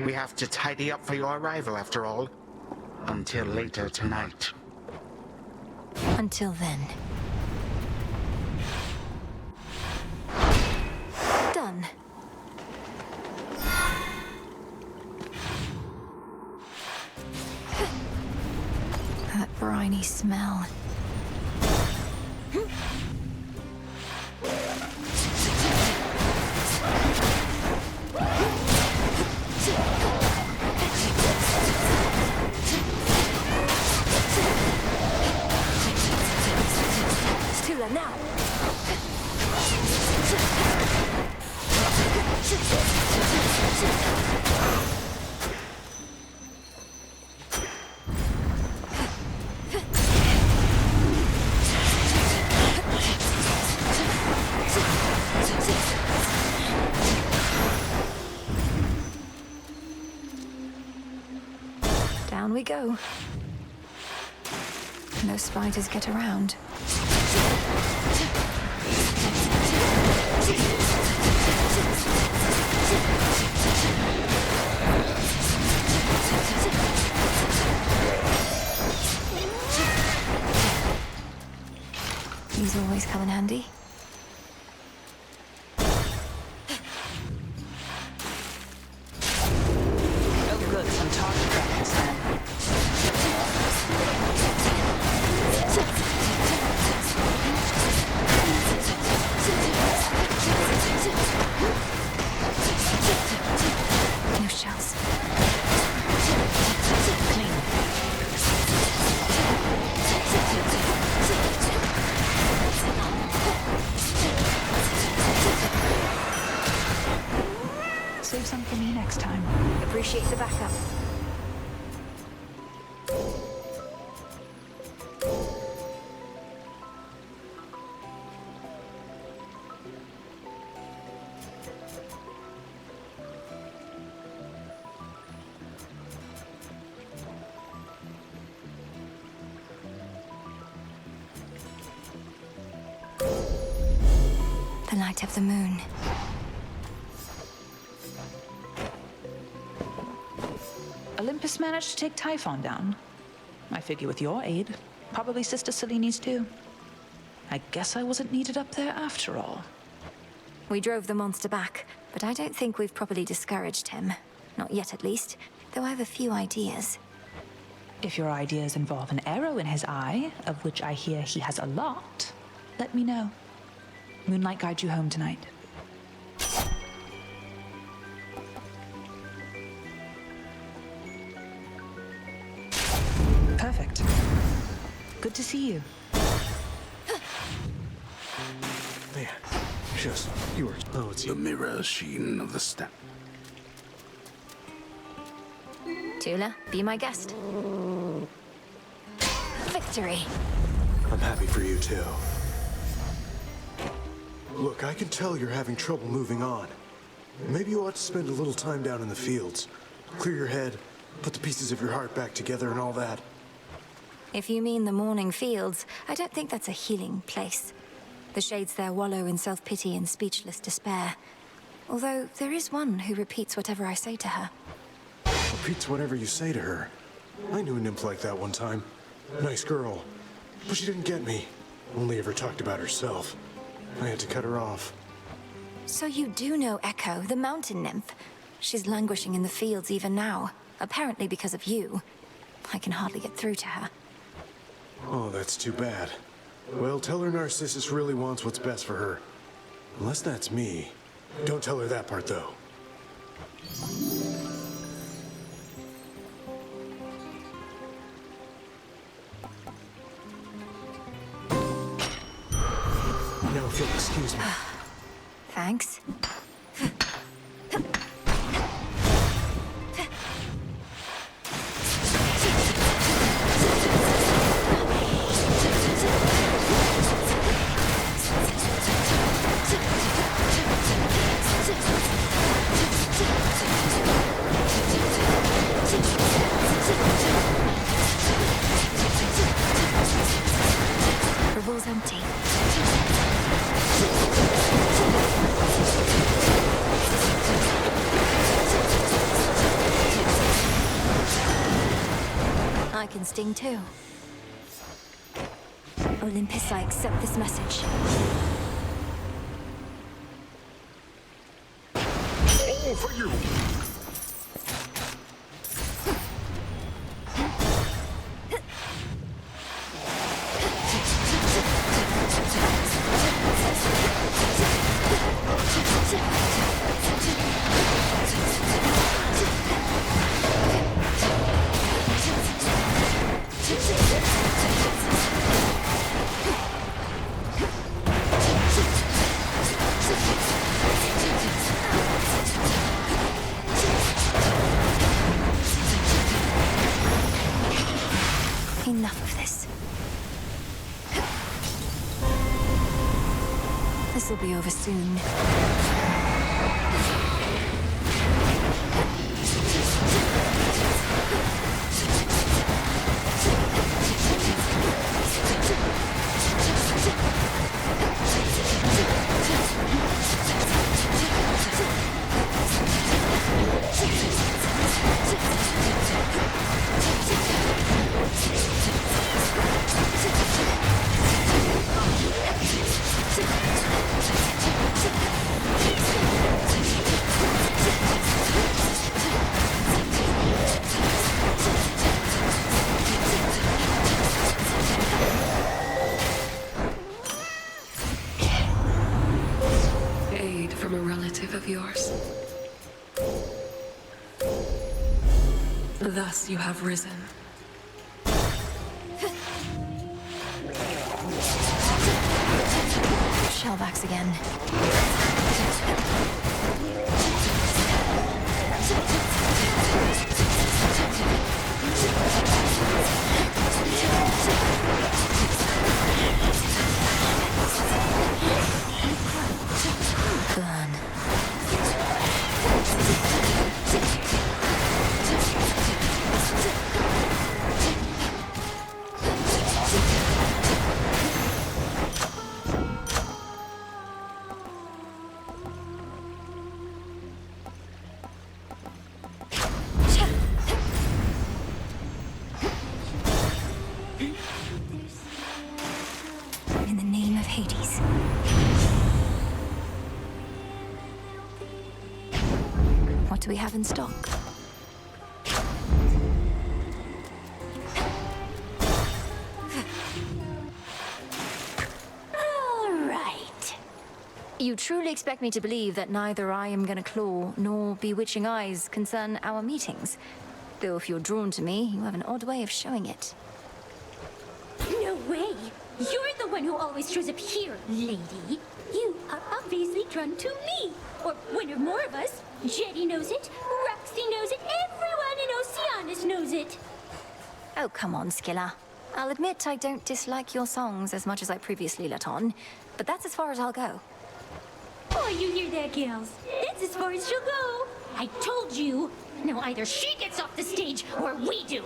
We have to tidy up for your arrival, after all. Until later tonight. Until then. Done. That briny smell. It's too late now. Down we go. No spiders get around. always come in handy. Oh, good. Some target practice then. No shells. Clean. Save some for me next time. Appreciate the backup. The light of the moon. Olympus managed to take Typhon down. I figure with your aid. Probably Sister Selene's too. I guess I wasn't needed up there after all. We drove the monster back, but I don't think we've properly discouraged him. Not yet, at least. Though I have a few ideas. If your ideas involve an arrow in his eye, of which I hear he has a lot, let me know. Moonlight guide you home tonight. Perfect. Good to see you. Man, just you are the mirror sheen of the steppe. Tula, be my guest. Victory! I'm happy for you too. Look, I can tell you're having trouble moving on. Maybe you ought to spend a little time down in the fields. Clear your head, put the pieces of your heart back together and all that. If you mean the morning fields, I don't think that's a healing place. The shades there wallow in self-pity and speechless despair. Although there is one who repeats whatever I say to her. Repeats whatever you say to her. I knew a nymph like that one time. Nice girl. But she didn't get me. Only ever talked about herself. I had to cut her off. So you do know Echo, the mountain nymph. She's languishing in the fields even now. Apparently because of you. I can hardly get through to her. Oh, that's too bad. Well, tell her Narcissus really wants what's best for her. Unless that's me. Don't tell her that part, though. Now, if you'll excuse me. Thanks. Rival's empty. I can sting too. Olympus, I accept this message. All for you! Enough of this. This'll be over soon. life of yours. Thus you have risen. Shellbacks again. Burn. In the name of Hades. What do we have in stock? All right. You truly expect me to believe that neither I am gonna claw nor bewitching eyes concern our meetings? Though if you're drawn to me, you have an odd way of showing it. No way! You're the one who always shows up here, lady. You are obviously drawn to me. Or one or more of us. Jetty knows it, Roxy knows it, everyone in Oceanus knows it. Oh, come on, Skilla. I'll admit I don't dislike your songs as much as I previously let on, but that's as far as I'll go. Oh, you hear that, gals? That's as far as she'll go. I told you. Now either she gets off the stage or we do.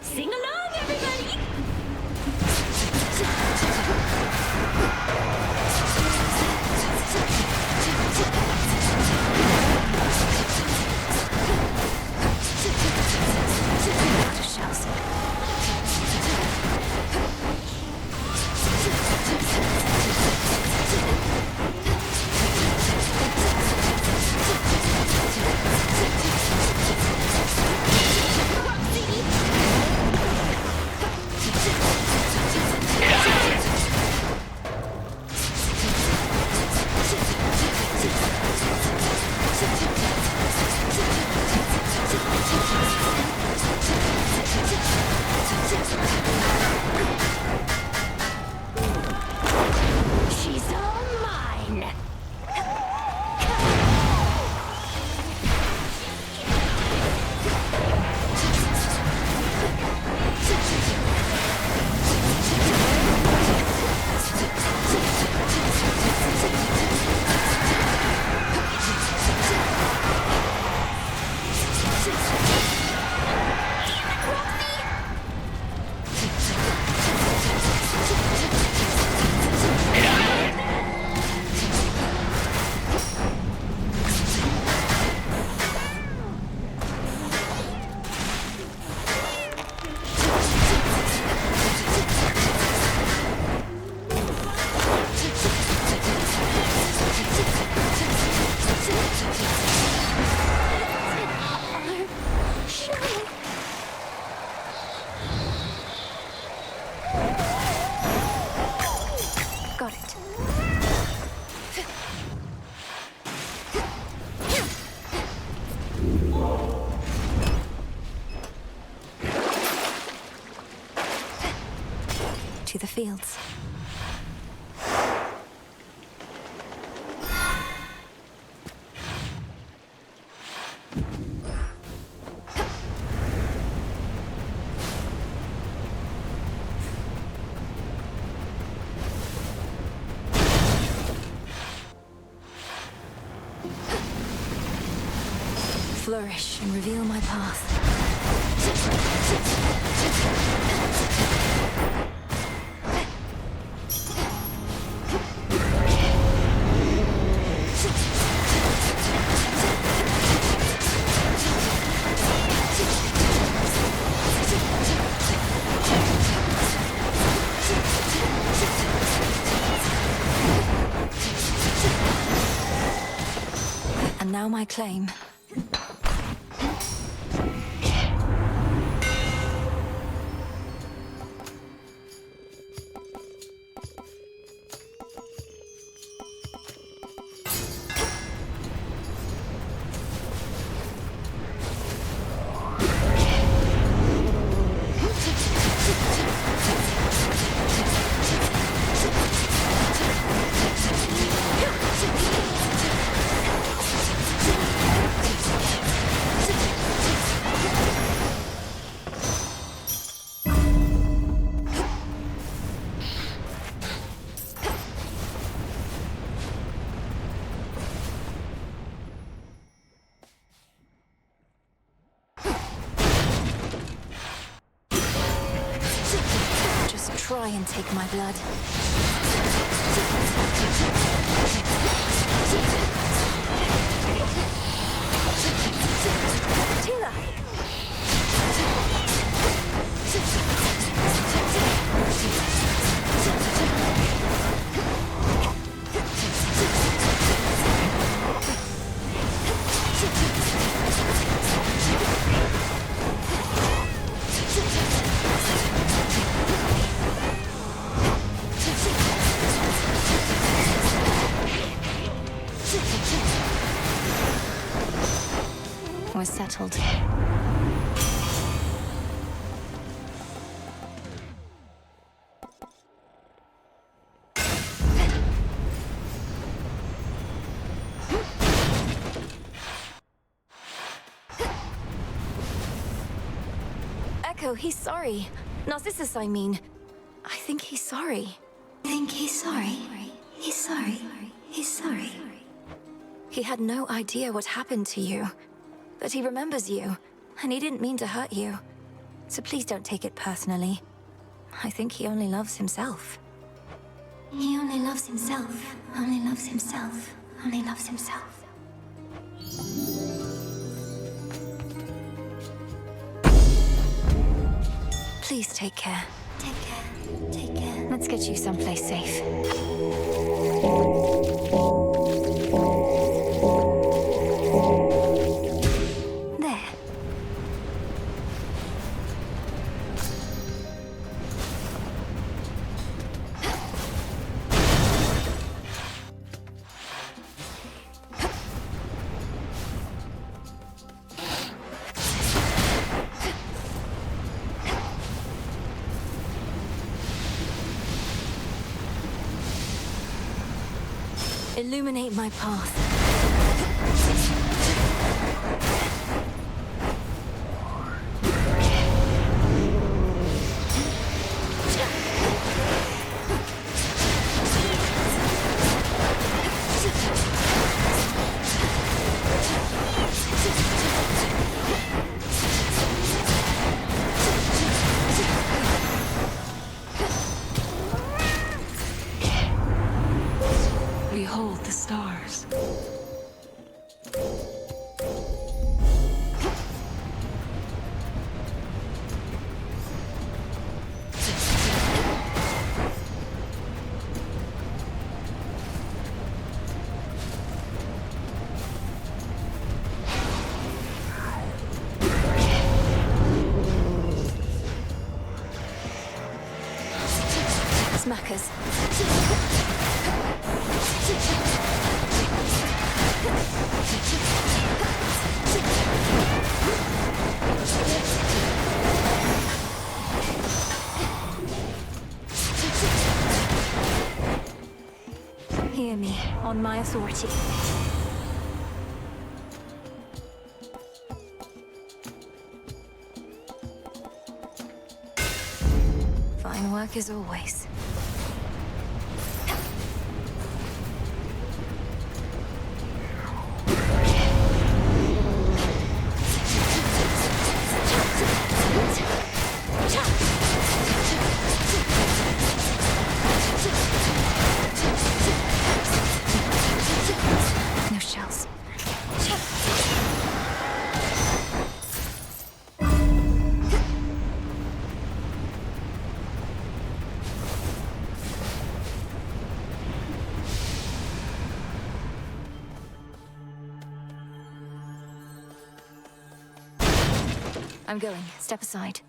Sing along, everybody! She's all mine. Got it. To the fields. Flourish and reveal my path. And now my claim. try and take my blood. Tila! We're settled. Echo, he's sorry. Narcissus, I mean. I think he's sorry. Think he's sorry? He's sorry. He's sorry. He had no idea what happened to you. But he remembers you, and he didn't mean to hurt you. So please don't take it personally. I think he only loves himself. He only loves himself. Only loves himself. Only loves himself. Please take care. Take care. Take care. Let's get you someplace safe. Illuminate my path. Behold the stars. Smackers. Hear me, on my authority. Fine work as always. No shells. I'm going. Step aside.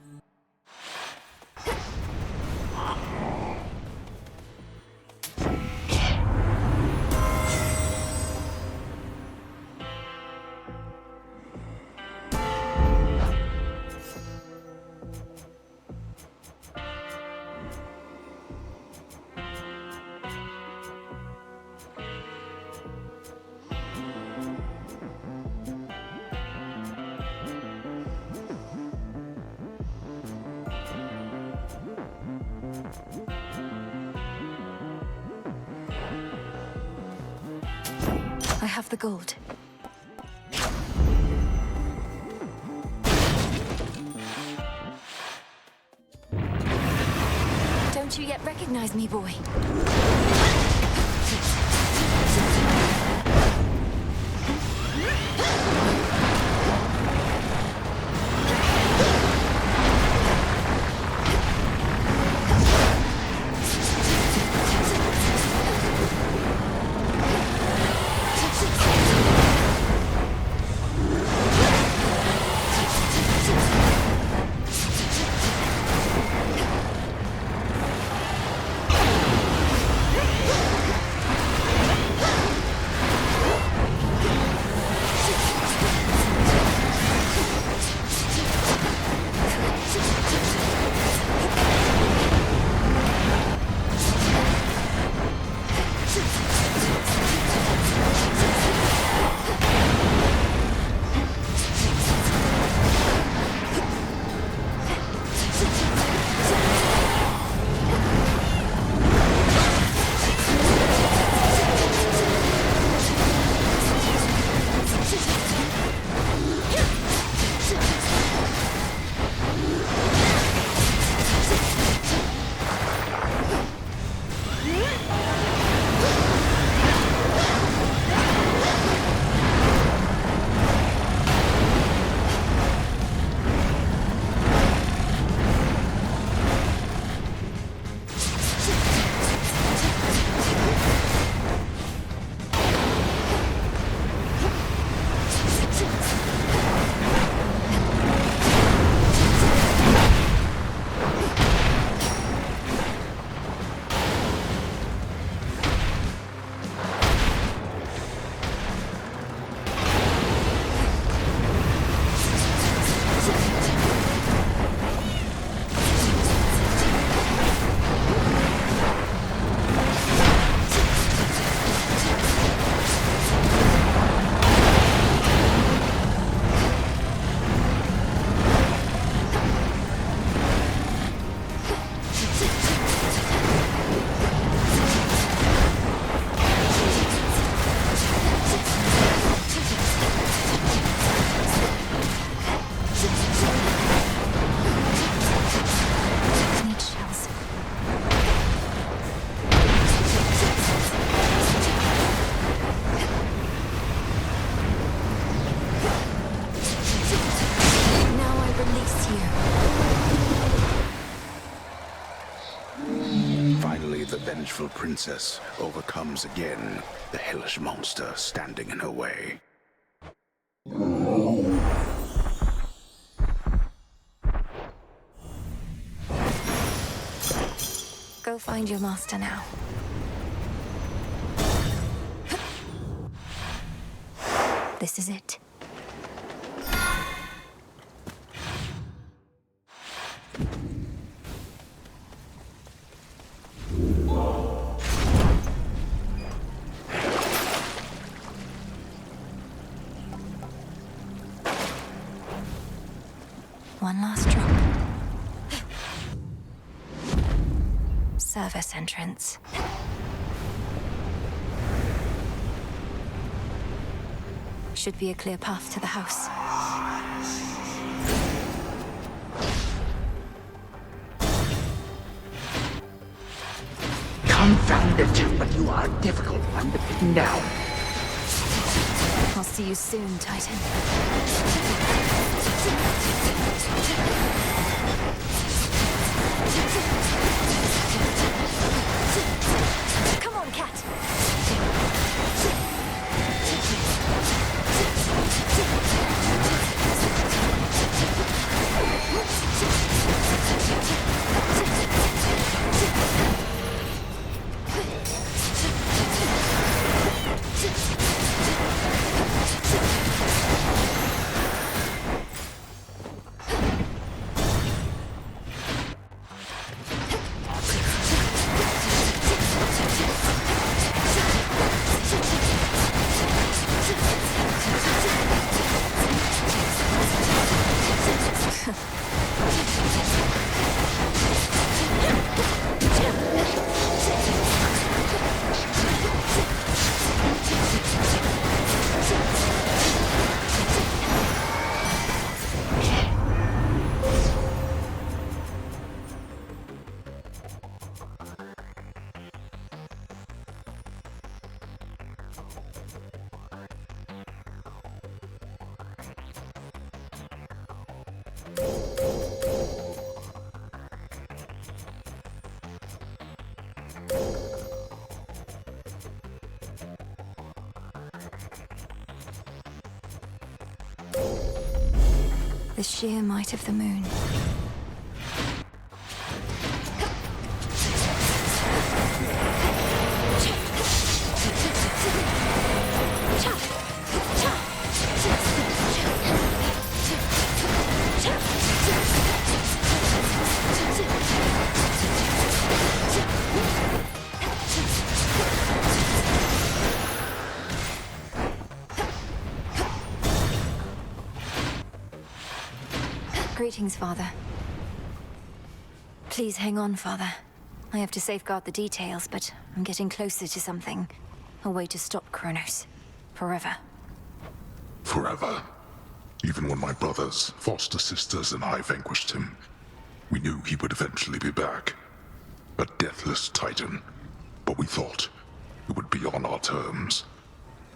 I have the gold. Don't you yet recognize me, boy. vengeful princess overcomes again the hellish monster standing in her way. Go find your master now. This is it. One last drop. Service entrance. Should be a clear path to the house. Confound it, but you are a difficult one to pin down. I'll see you soon, Titan. Come on, Cat. The sheer might of the moon. Greetings, Father. Please hang on, Father. I have to safeguard the details, but I'm getting closer to something. A way to stop Kronos. Forever. Forever. Even when my brothers, foster sisters, and I vanquished him, we knew he would eventually be back. A deathless titan. But we thought it would be on our terms.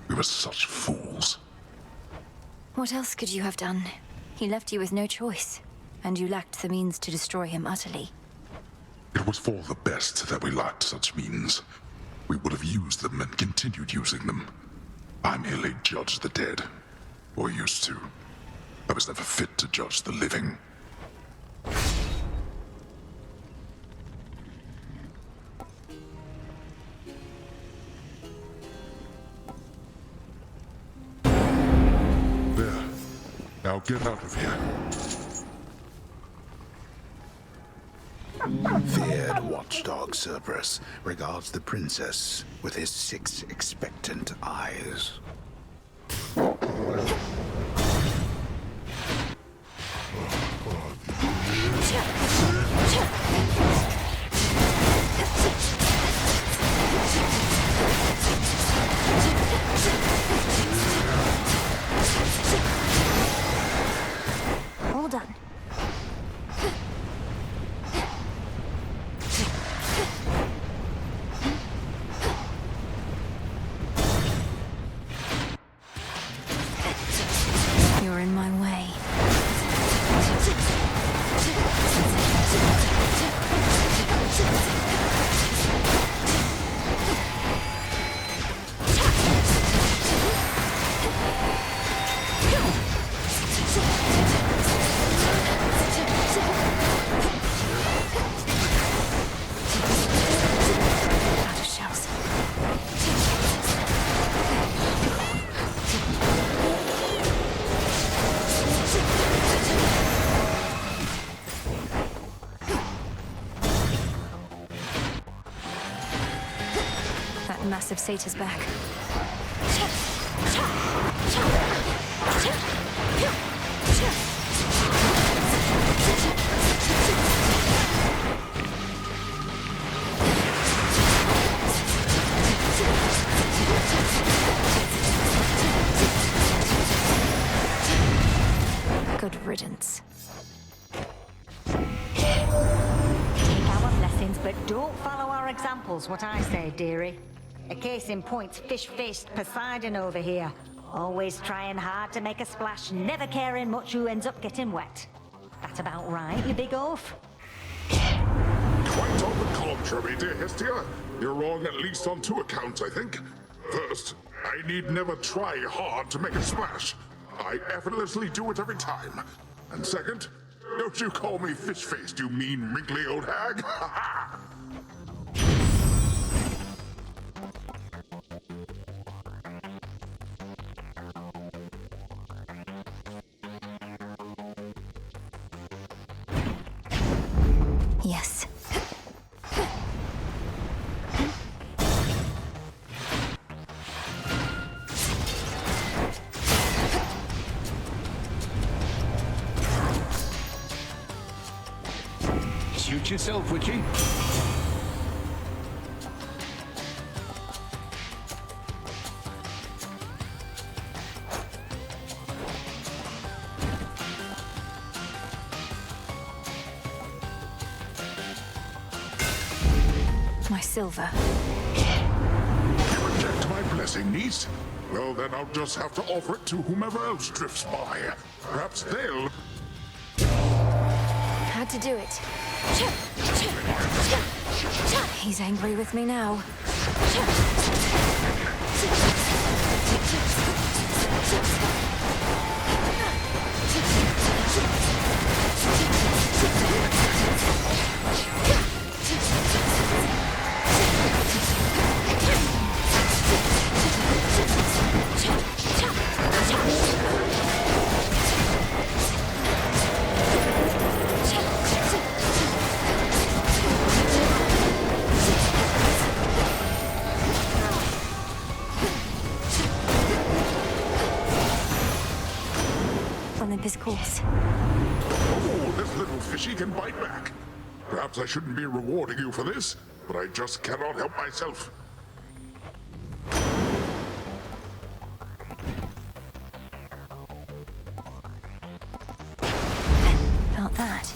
We were such fools. What else could you have done? He left you with no choice, and you lacked the means to destroy him utterly. It was for the best that we lacked such means. We would have used them and continued using them. I merely judge the dead. Or used to. I was never fit to judge the living. There. Now get out of here. Feared watchdog Cerberus regards the princess with his 6 expectant eyes. All done. You're in my way. Out of shells. That massive satyr's back. Good riddance. Take our blessings, but don't follow our examples, what I say, dearie. A case in point's fish-faced Poseidon over here. Always trying hard to make a splash, never caring much who ends up getting wet. That about right, you big oaf? Quite on the contrary, dear Hestia. You're wrong at least on 2 accounts, I think. First, I need never try hard to make a splash. I effortlessly do it every time. And second, don't you call me fish-faced, you mean wrinkly old hag. Yes. Suit yourself, Witchy. My silver. You reject my blessing? Nothing, niece? Well, then I'll just have to offer it to whomever else drifts by. Perhaps they'll... Had to do it. He's angry with me now. Olympus calls. Oh, this little fishy can bite back. Perhaps I shouldn't be rewarding you for this, but I just cannot help myself. Felt that.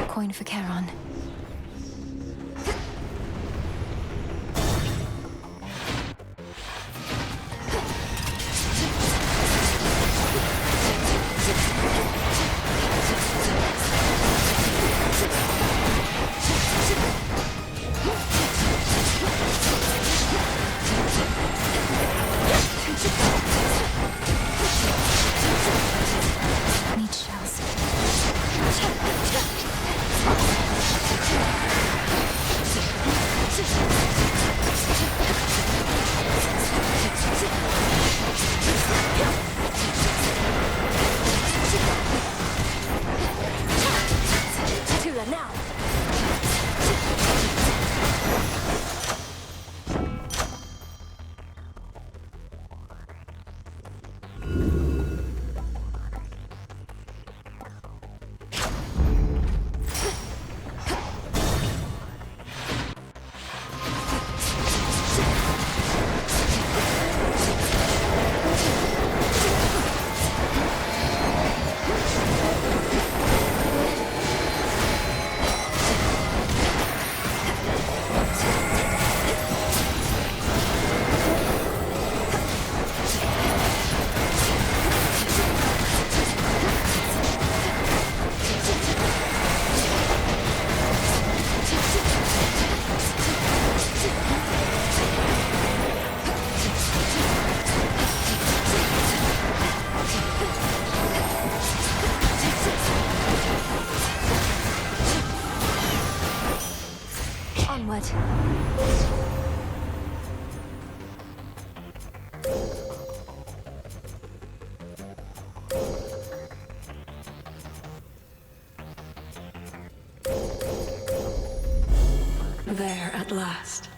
Coin for Charon. Need shells. Tula now. Onward. There at last.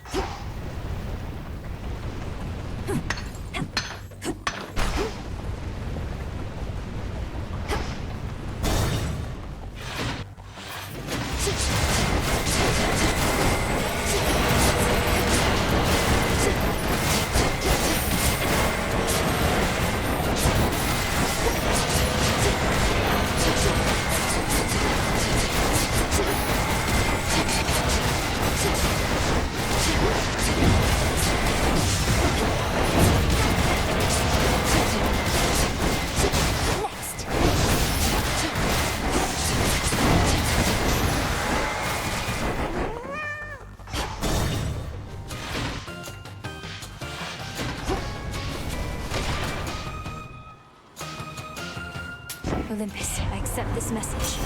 Olympus, I accept this message.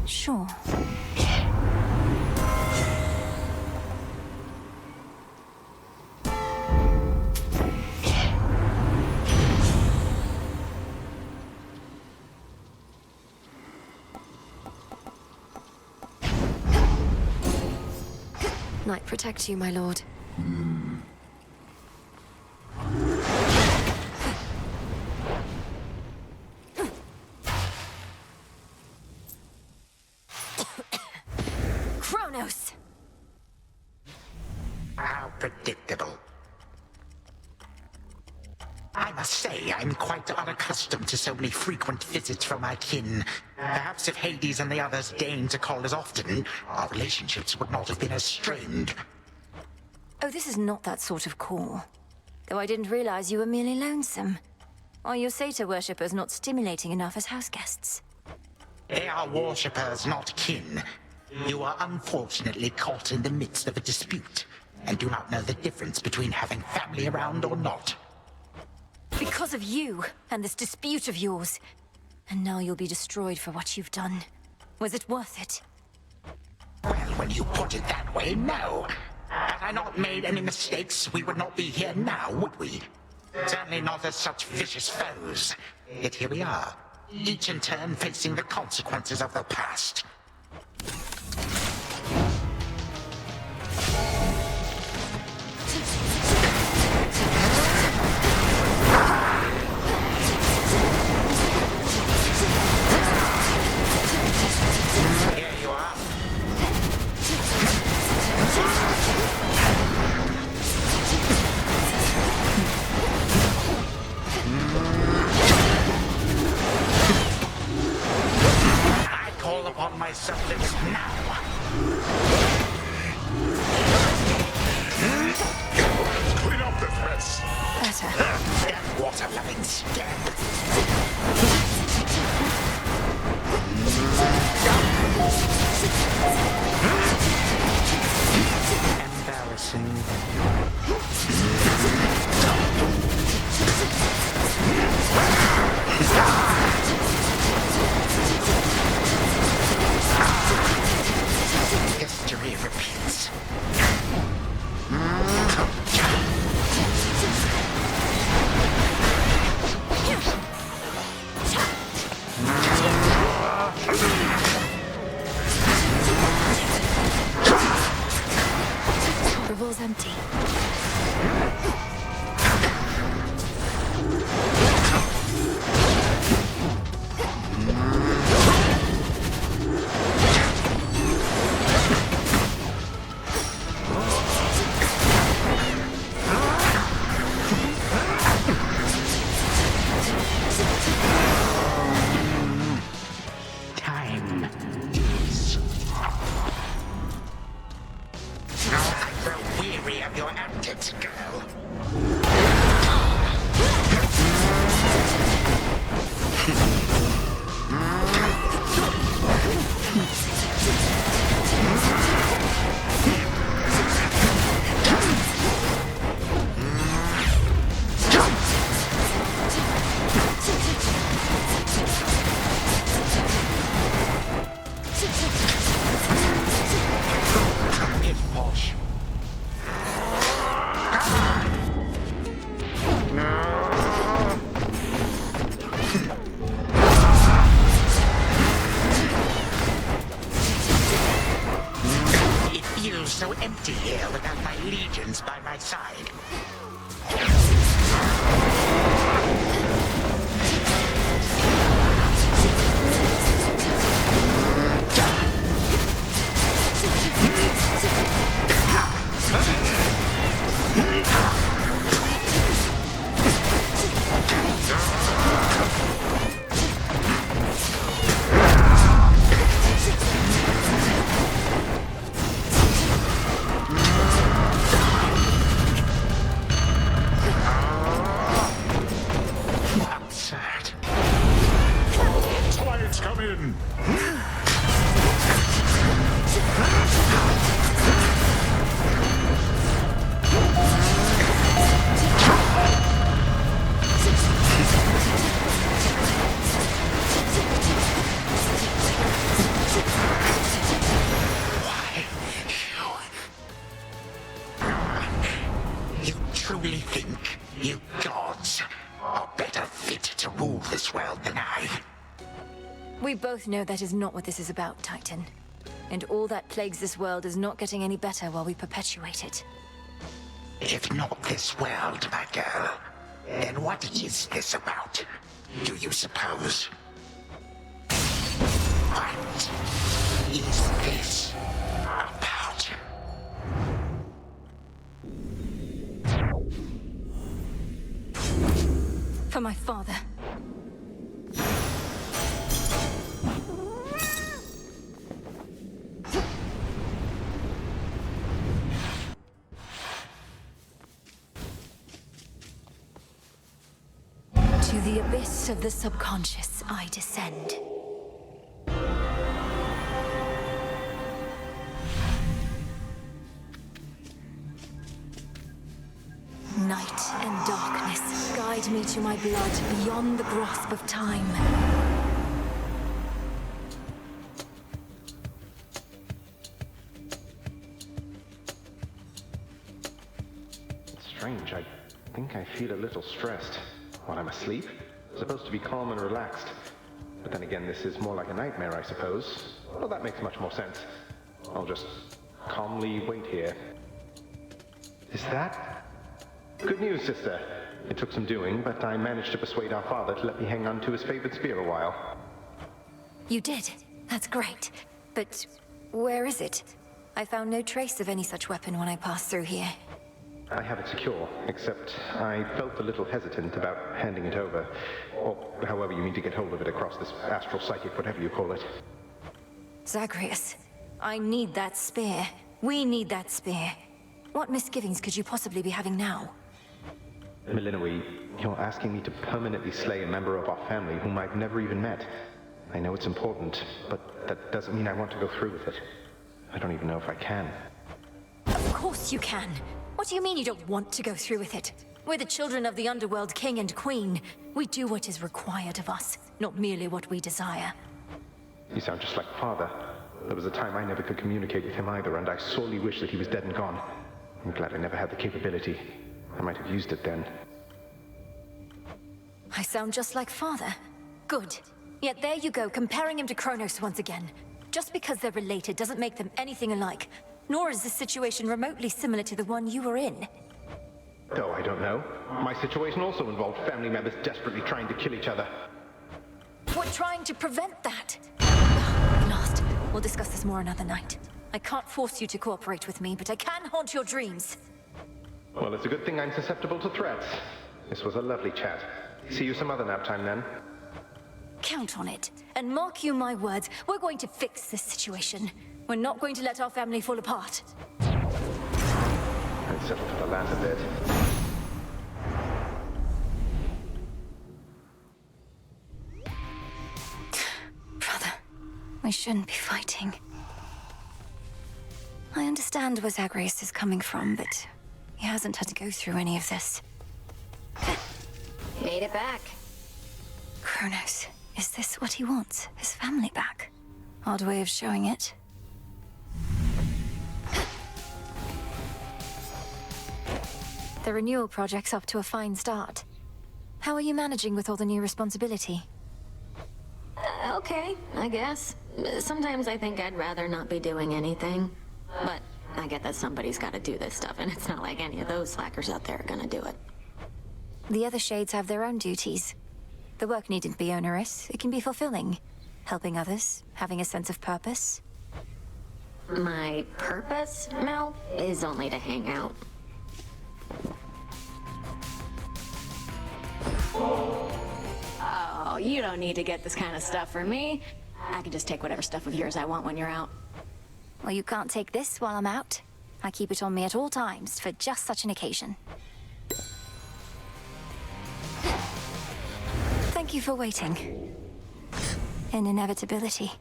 Sure. light protect you, my lord. Kronos! How predictable. I must say, I'm quite unaccustomed to so many frequent visits from my kin. Perhaps if Hades and the others deigned to call as often, our relationships would not have been as strained. Oh, this is not that sort of call. Though I didn't realize you were merely lonesome. Are your satyr worshippers not stimulating enough as house guests? They are worshippers, not kin. You are unfortunately caught in the midst of a dispute, and do not know the difference between having family around or not. Because of you, and this dispute of yours. And now you'll be destroyed for what you've done. Was it worth it? Well, when you put it that way, no. Had I not made any mistakes, we would not be here now, would we? Certainly not as such vicious foes. Yet here we are, each in turn facing the consequences of the past. History repeats. Revol's empty. Time is. I grow weary of your antics, girl. Posh. It feels so empty here without my legions by my side. Absurd. Twilight's come in. You truly think you gods are better fit to rule this world than I? We both know that is not what this is about, Titan. And all that plagues this world is not getting any better while we perpetuate it. If not this world, my girl, then what is this about? Do you suppose? What is this about? For my father. To the abyss of the subconscious, I descend. Night and darkness guide me to my blood beyond the grasp of time. It's strange. I think I feel a little stressed. While I'm asleep? Supposed to be calm and relaxed. But then again, this is more like a nightmare, I suppose. Well, that makes much more sense. I'll just calmly wait here. Is that? Good news, sister. It took some doing, but I managed to persuade our father to let me hang on to his favorite spear a while. You did. That's great. But where is it? I found no trace of any such weapon when I passed through here. I have it secure, except I felt a little hesitant about handing it over. Or however you mean to get hold of it across this astral psychic, whatever you call it. Zagreus, I need that spear. We need that spear. What misgivings could you possibly be having now? Melinoe, you're asking me to permanently slay a member of our family whom I've never even met. I know it's important, but that doesn't mean I want to go through with it. I don't even know if I can. Of course you can. What do you mean you don't want to go through with it? We're the children of the Underworld King and Queen. We do what is required of us, not merely what we desire. You sound just like Father. There was a time I never could communicate with him either, and I sorely wish that he was dead and gone. I'm glad I never had the capability. I might have used it then. I sound just like Father. Good. Yet there you go, comparing him to Kronos once again. Just because they're related doesn't make them anything alike. Nor is this situation remotely similar to the one you were in. Oh, I don't know. My situation also involved family members desperately trying to kill each other. We're trying to prevent that. Lost. We'll discuss this more another night. I can't force you to cooperate with me, but I can haunt your dreams. Well, it's a good thing I'm susceptible to threats. This was a lovely chat. See you some other nap time then. Count on it. And mark you my words, we're going to fix this situation. We're not going to let our family fall apart. I'd settle for the latter bit. Brother, we shouldn't be fighting. I understand where Zagreus is coming from, but he hasn't had to go through any of this. Made it back. Kronos, is this what he wants? His family back? Odd way of showing it. The renewal project's up to a fine start. How are you managing with all the new responsibility? Okay, I guess. Sometimes I think I'd rather not be doing anything. But I get that somebody's gotta do this stuff, and it's not like any of those slackers out there are gonna do it. The other shades have their own duties. The work needn't be onerous. It can be fulfilling. Helping others, having a sense of purpose. My purpose, Mel, is only to hang out. Oh, you don't need to get this kind of stuff from me. I can just take whatever stuff of yours I want when you're out. Well, you can't take this while I'm out. I keep it on me at all times for just such an occasion. Thank you for waiting. An inevitability.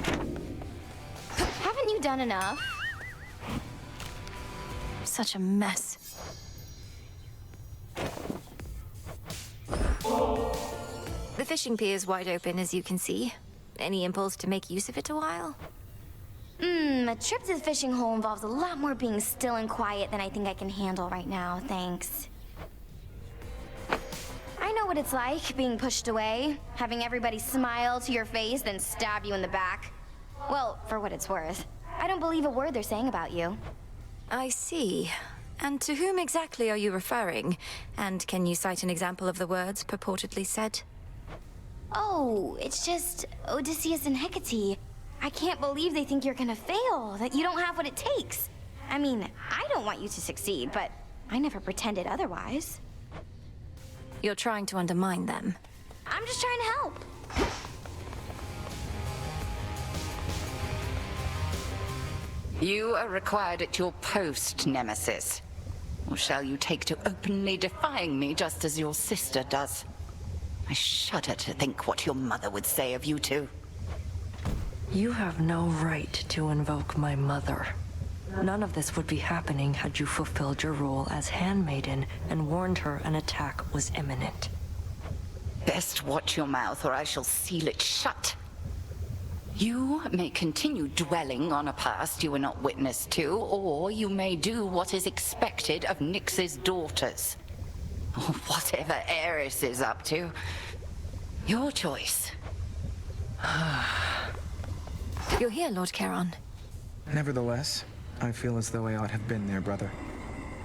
Haven't you done enough? Such a mess. The fishing pier is wide open, as you can see. Any impulse to make use of it a while? A trip to the fishing hole involves a lot more being still and quiet than I think I can handle right now, thanks. I know what it's like, being pushed away, having everybody smile to your face, then stab you in the back. Well, for what it's worth. I don't believe a word they're saying about you. I see. And to whom exactly are you referring? And can you cite an example of the words purportedly said? Oh, it's just Odysseus and Hecate. I can't believe they think you're gonna fail, that you don't have what it takes. I mean, I don't want you to succeed, but I never pretended otherwise. You're trying to undermine them. I'm just trying to help. You are required at your post, Nemesis. Or shall you take to openly defying me just as your sister does? I shudder to think what your mother would say of you two. You have no right to invoke my mother. None of this would be happening had you fulfilled your role as handmaiden and warned her an attack was imminent. Best watch your mouth or I shall seal it shut. You may continue dwelling on a past you were not witness to, or you may do what is expected of Nyx's daughters. Or whatever Eris is up to. Your choice. You're here, Lord Charon. Nevertheless, I feel as though I ought have been there, brother.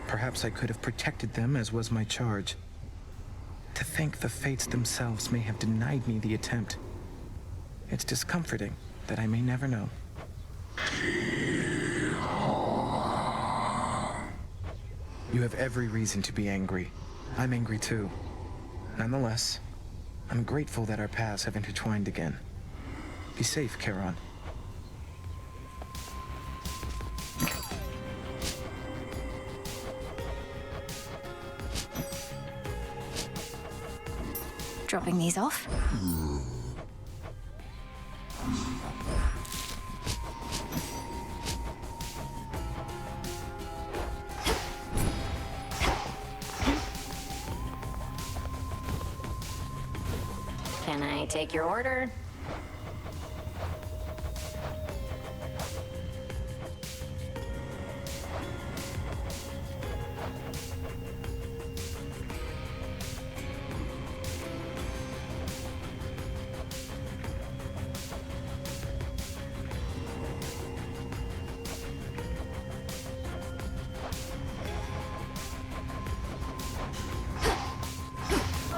Perhaps I could have protected them, as was my charge. To think the fates themselves may have denied me the attempt. It's discomforting that I may never know. You have every reason to be angry. I'm angry too. Nonetheless, I'm grateful that our paths have intertwined again. Be safe, Charon. Dropping these off? Can I take your order?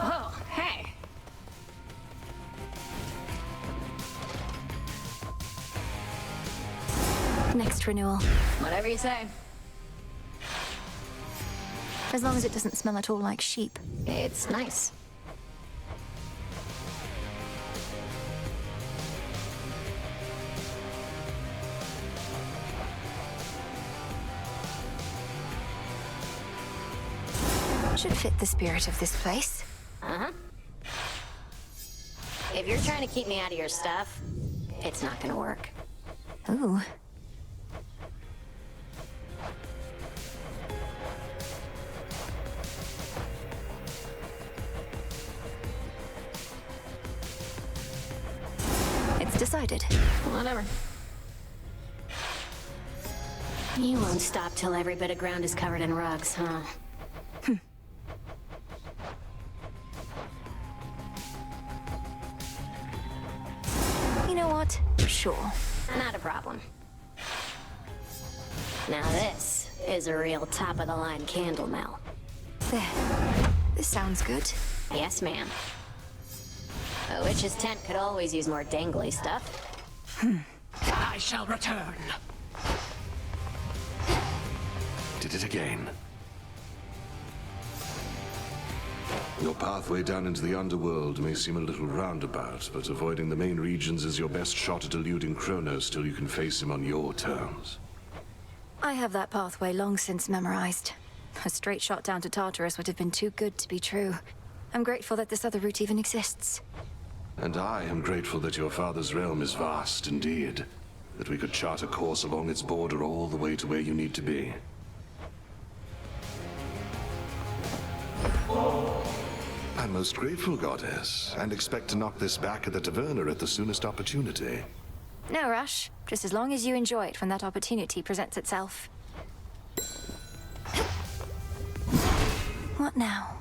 Oh, hey. Next renewal. Whatever you say. As long as it doesn't smell at all like sheep. It's nice. Should fit the spirit of this place. Uh-huh. If you're trying to keep me out of your stuff, it's not gonna work. Ooh. It's decided. Whatever. You won't stop till every bit of ground is covered in rugs, huh? You know what? Sure. Not a problem. Now this is a real top-of-the-line candle mill. There. This sounds good. Yes, ma'am. A witch's tent could always use more dangly stuff. I shall return. Did it again. Your pathway down into the underworld may seem a little roundabout, but avoiding the main regions is your best shot at eluding Kronos till you can face him on your terms. I have that pathway long since memorized. A straight shot down to Tartarus would have been too good to be true. I'm grateful that this other route even exists. And I am grateful that your father's realm is vast indeed, that we could chart a course along its border all the way to where you need to be. I'm most grateful, Goddess, and expect to knock this back at the Taverna at the soonest opportunity. No rush, just as long as you enjoy it when that opportunity presents itself. What now?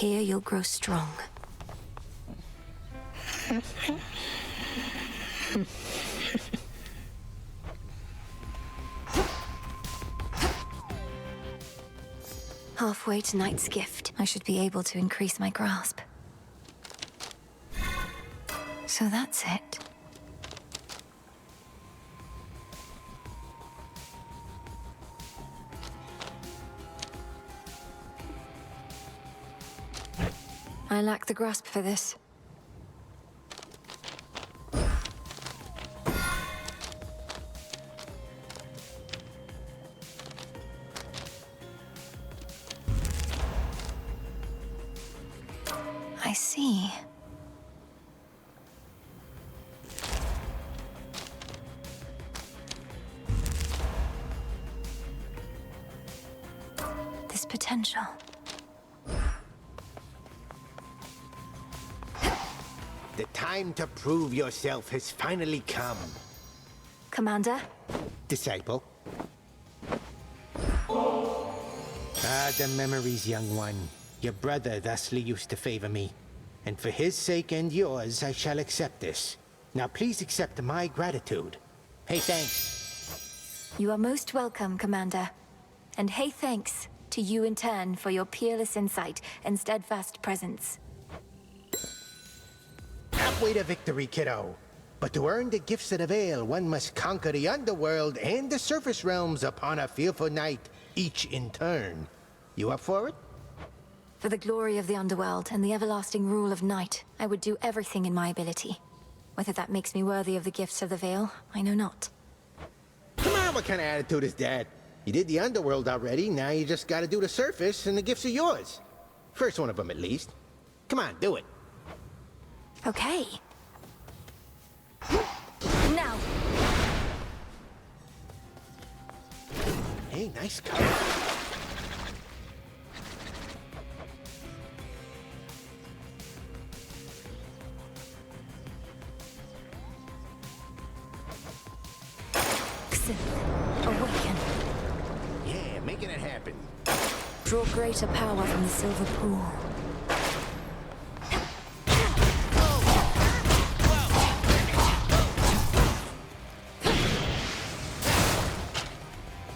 Here you'll grow strong. Halfway to Night's Gift, I should be able to increase my grasp. So that's it. I lack the grasp for this. I see. This potential. The time to prove yourself has finally come. Commander? Disciple. Ah, the memories, young one. Your brother thusly used to favor me. And for his sake and yours, I shall accept this. Now please accept my gratitude. Hey, thanks. You are most welcome, Commander. And hey, thanks to you in turn for your peerless insight and steadfast presence. Halfway to victory, kiddo. But to earn the gifts of the Veil, one must conquer the underworld and the surface realms upon a fearful night, each in turn. You up for it? For the glory of the underworld and the everlasting rule of night, I would do everything in my ability. Whether that makes me worthy of the gifts of the Veil, I know not. Come on, what kind of attitude is that? You did the underworld already, now you just gotta do the surface and the gifts are yours. First one of them, at least. Come on, do it. Okay. Now! Hey, nice cover. Awaken. Yeah, making it happen. Draw greater power from the silver pool.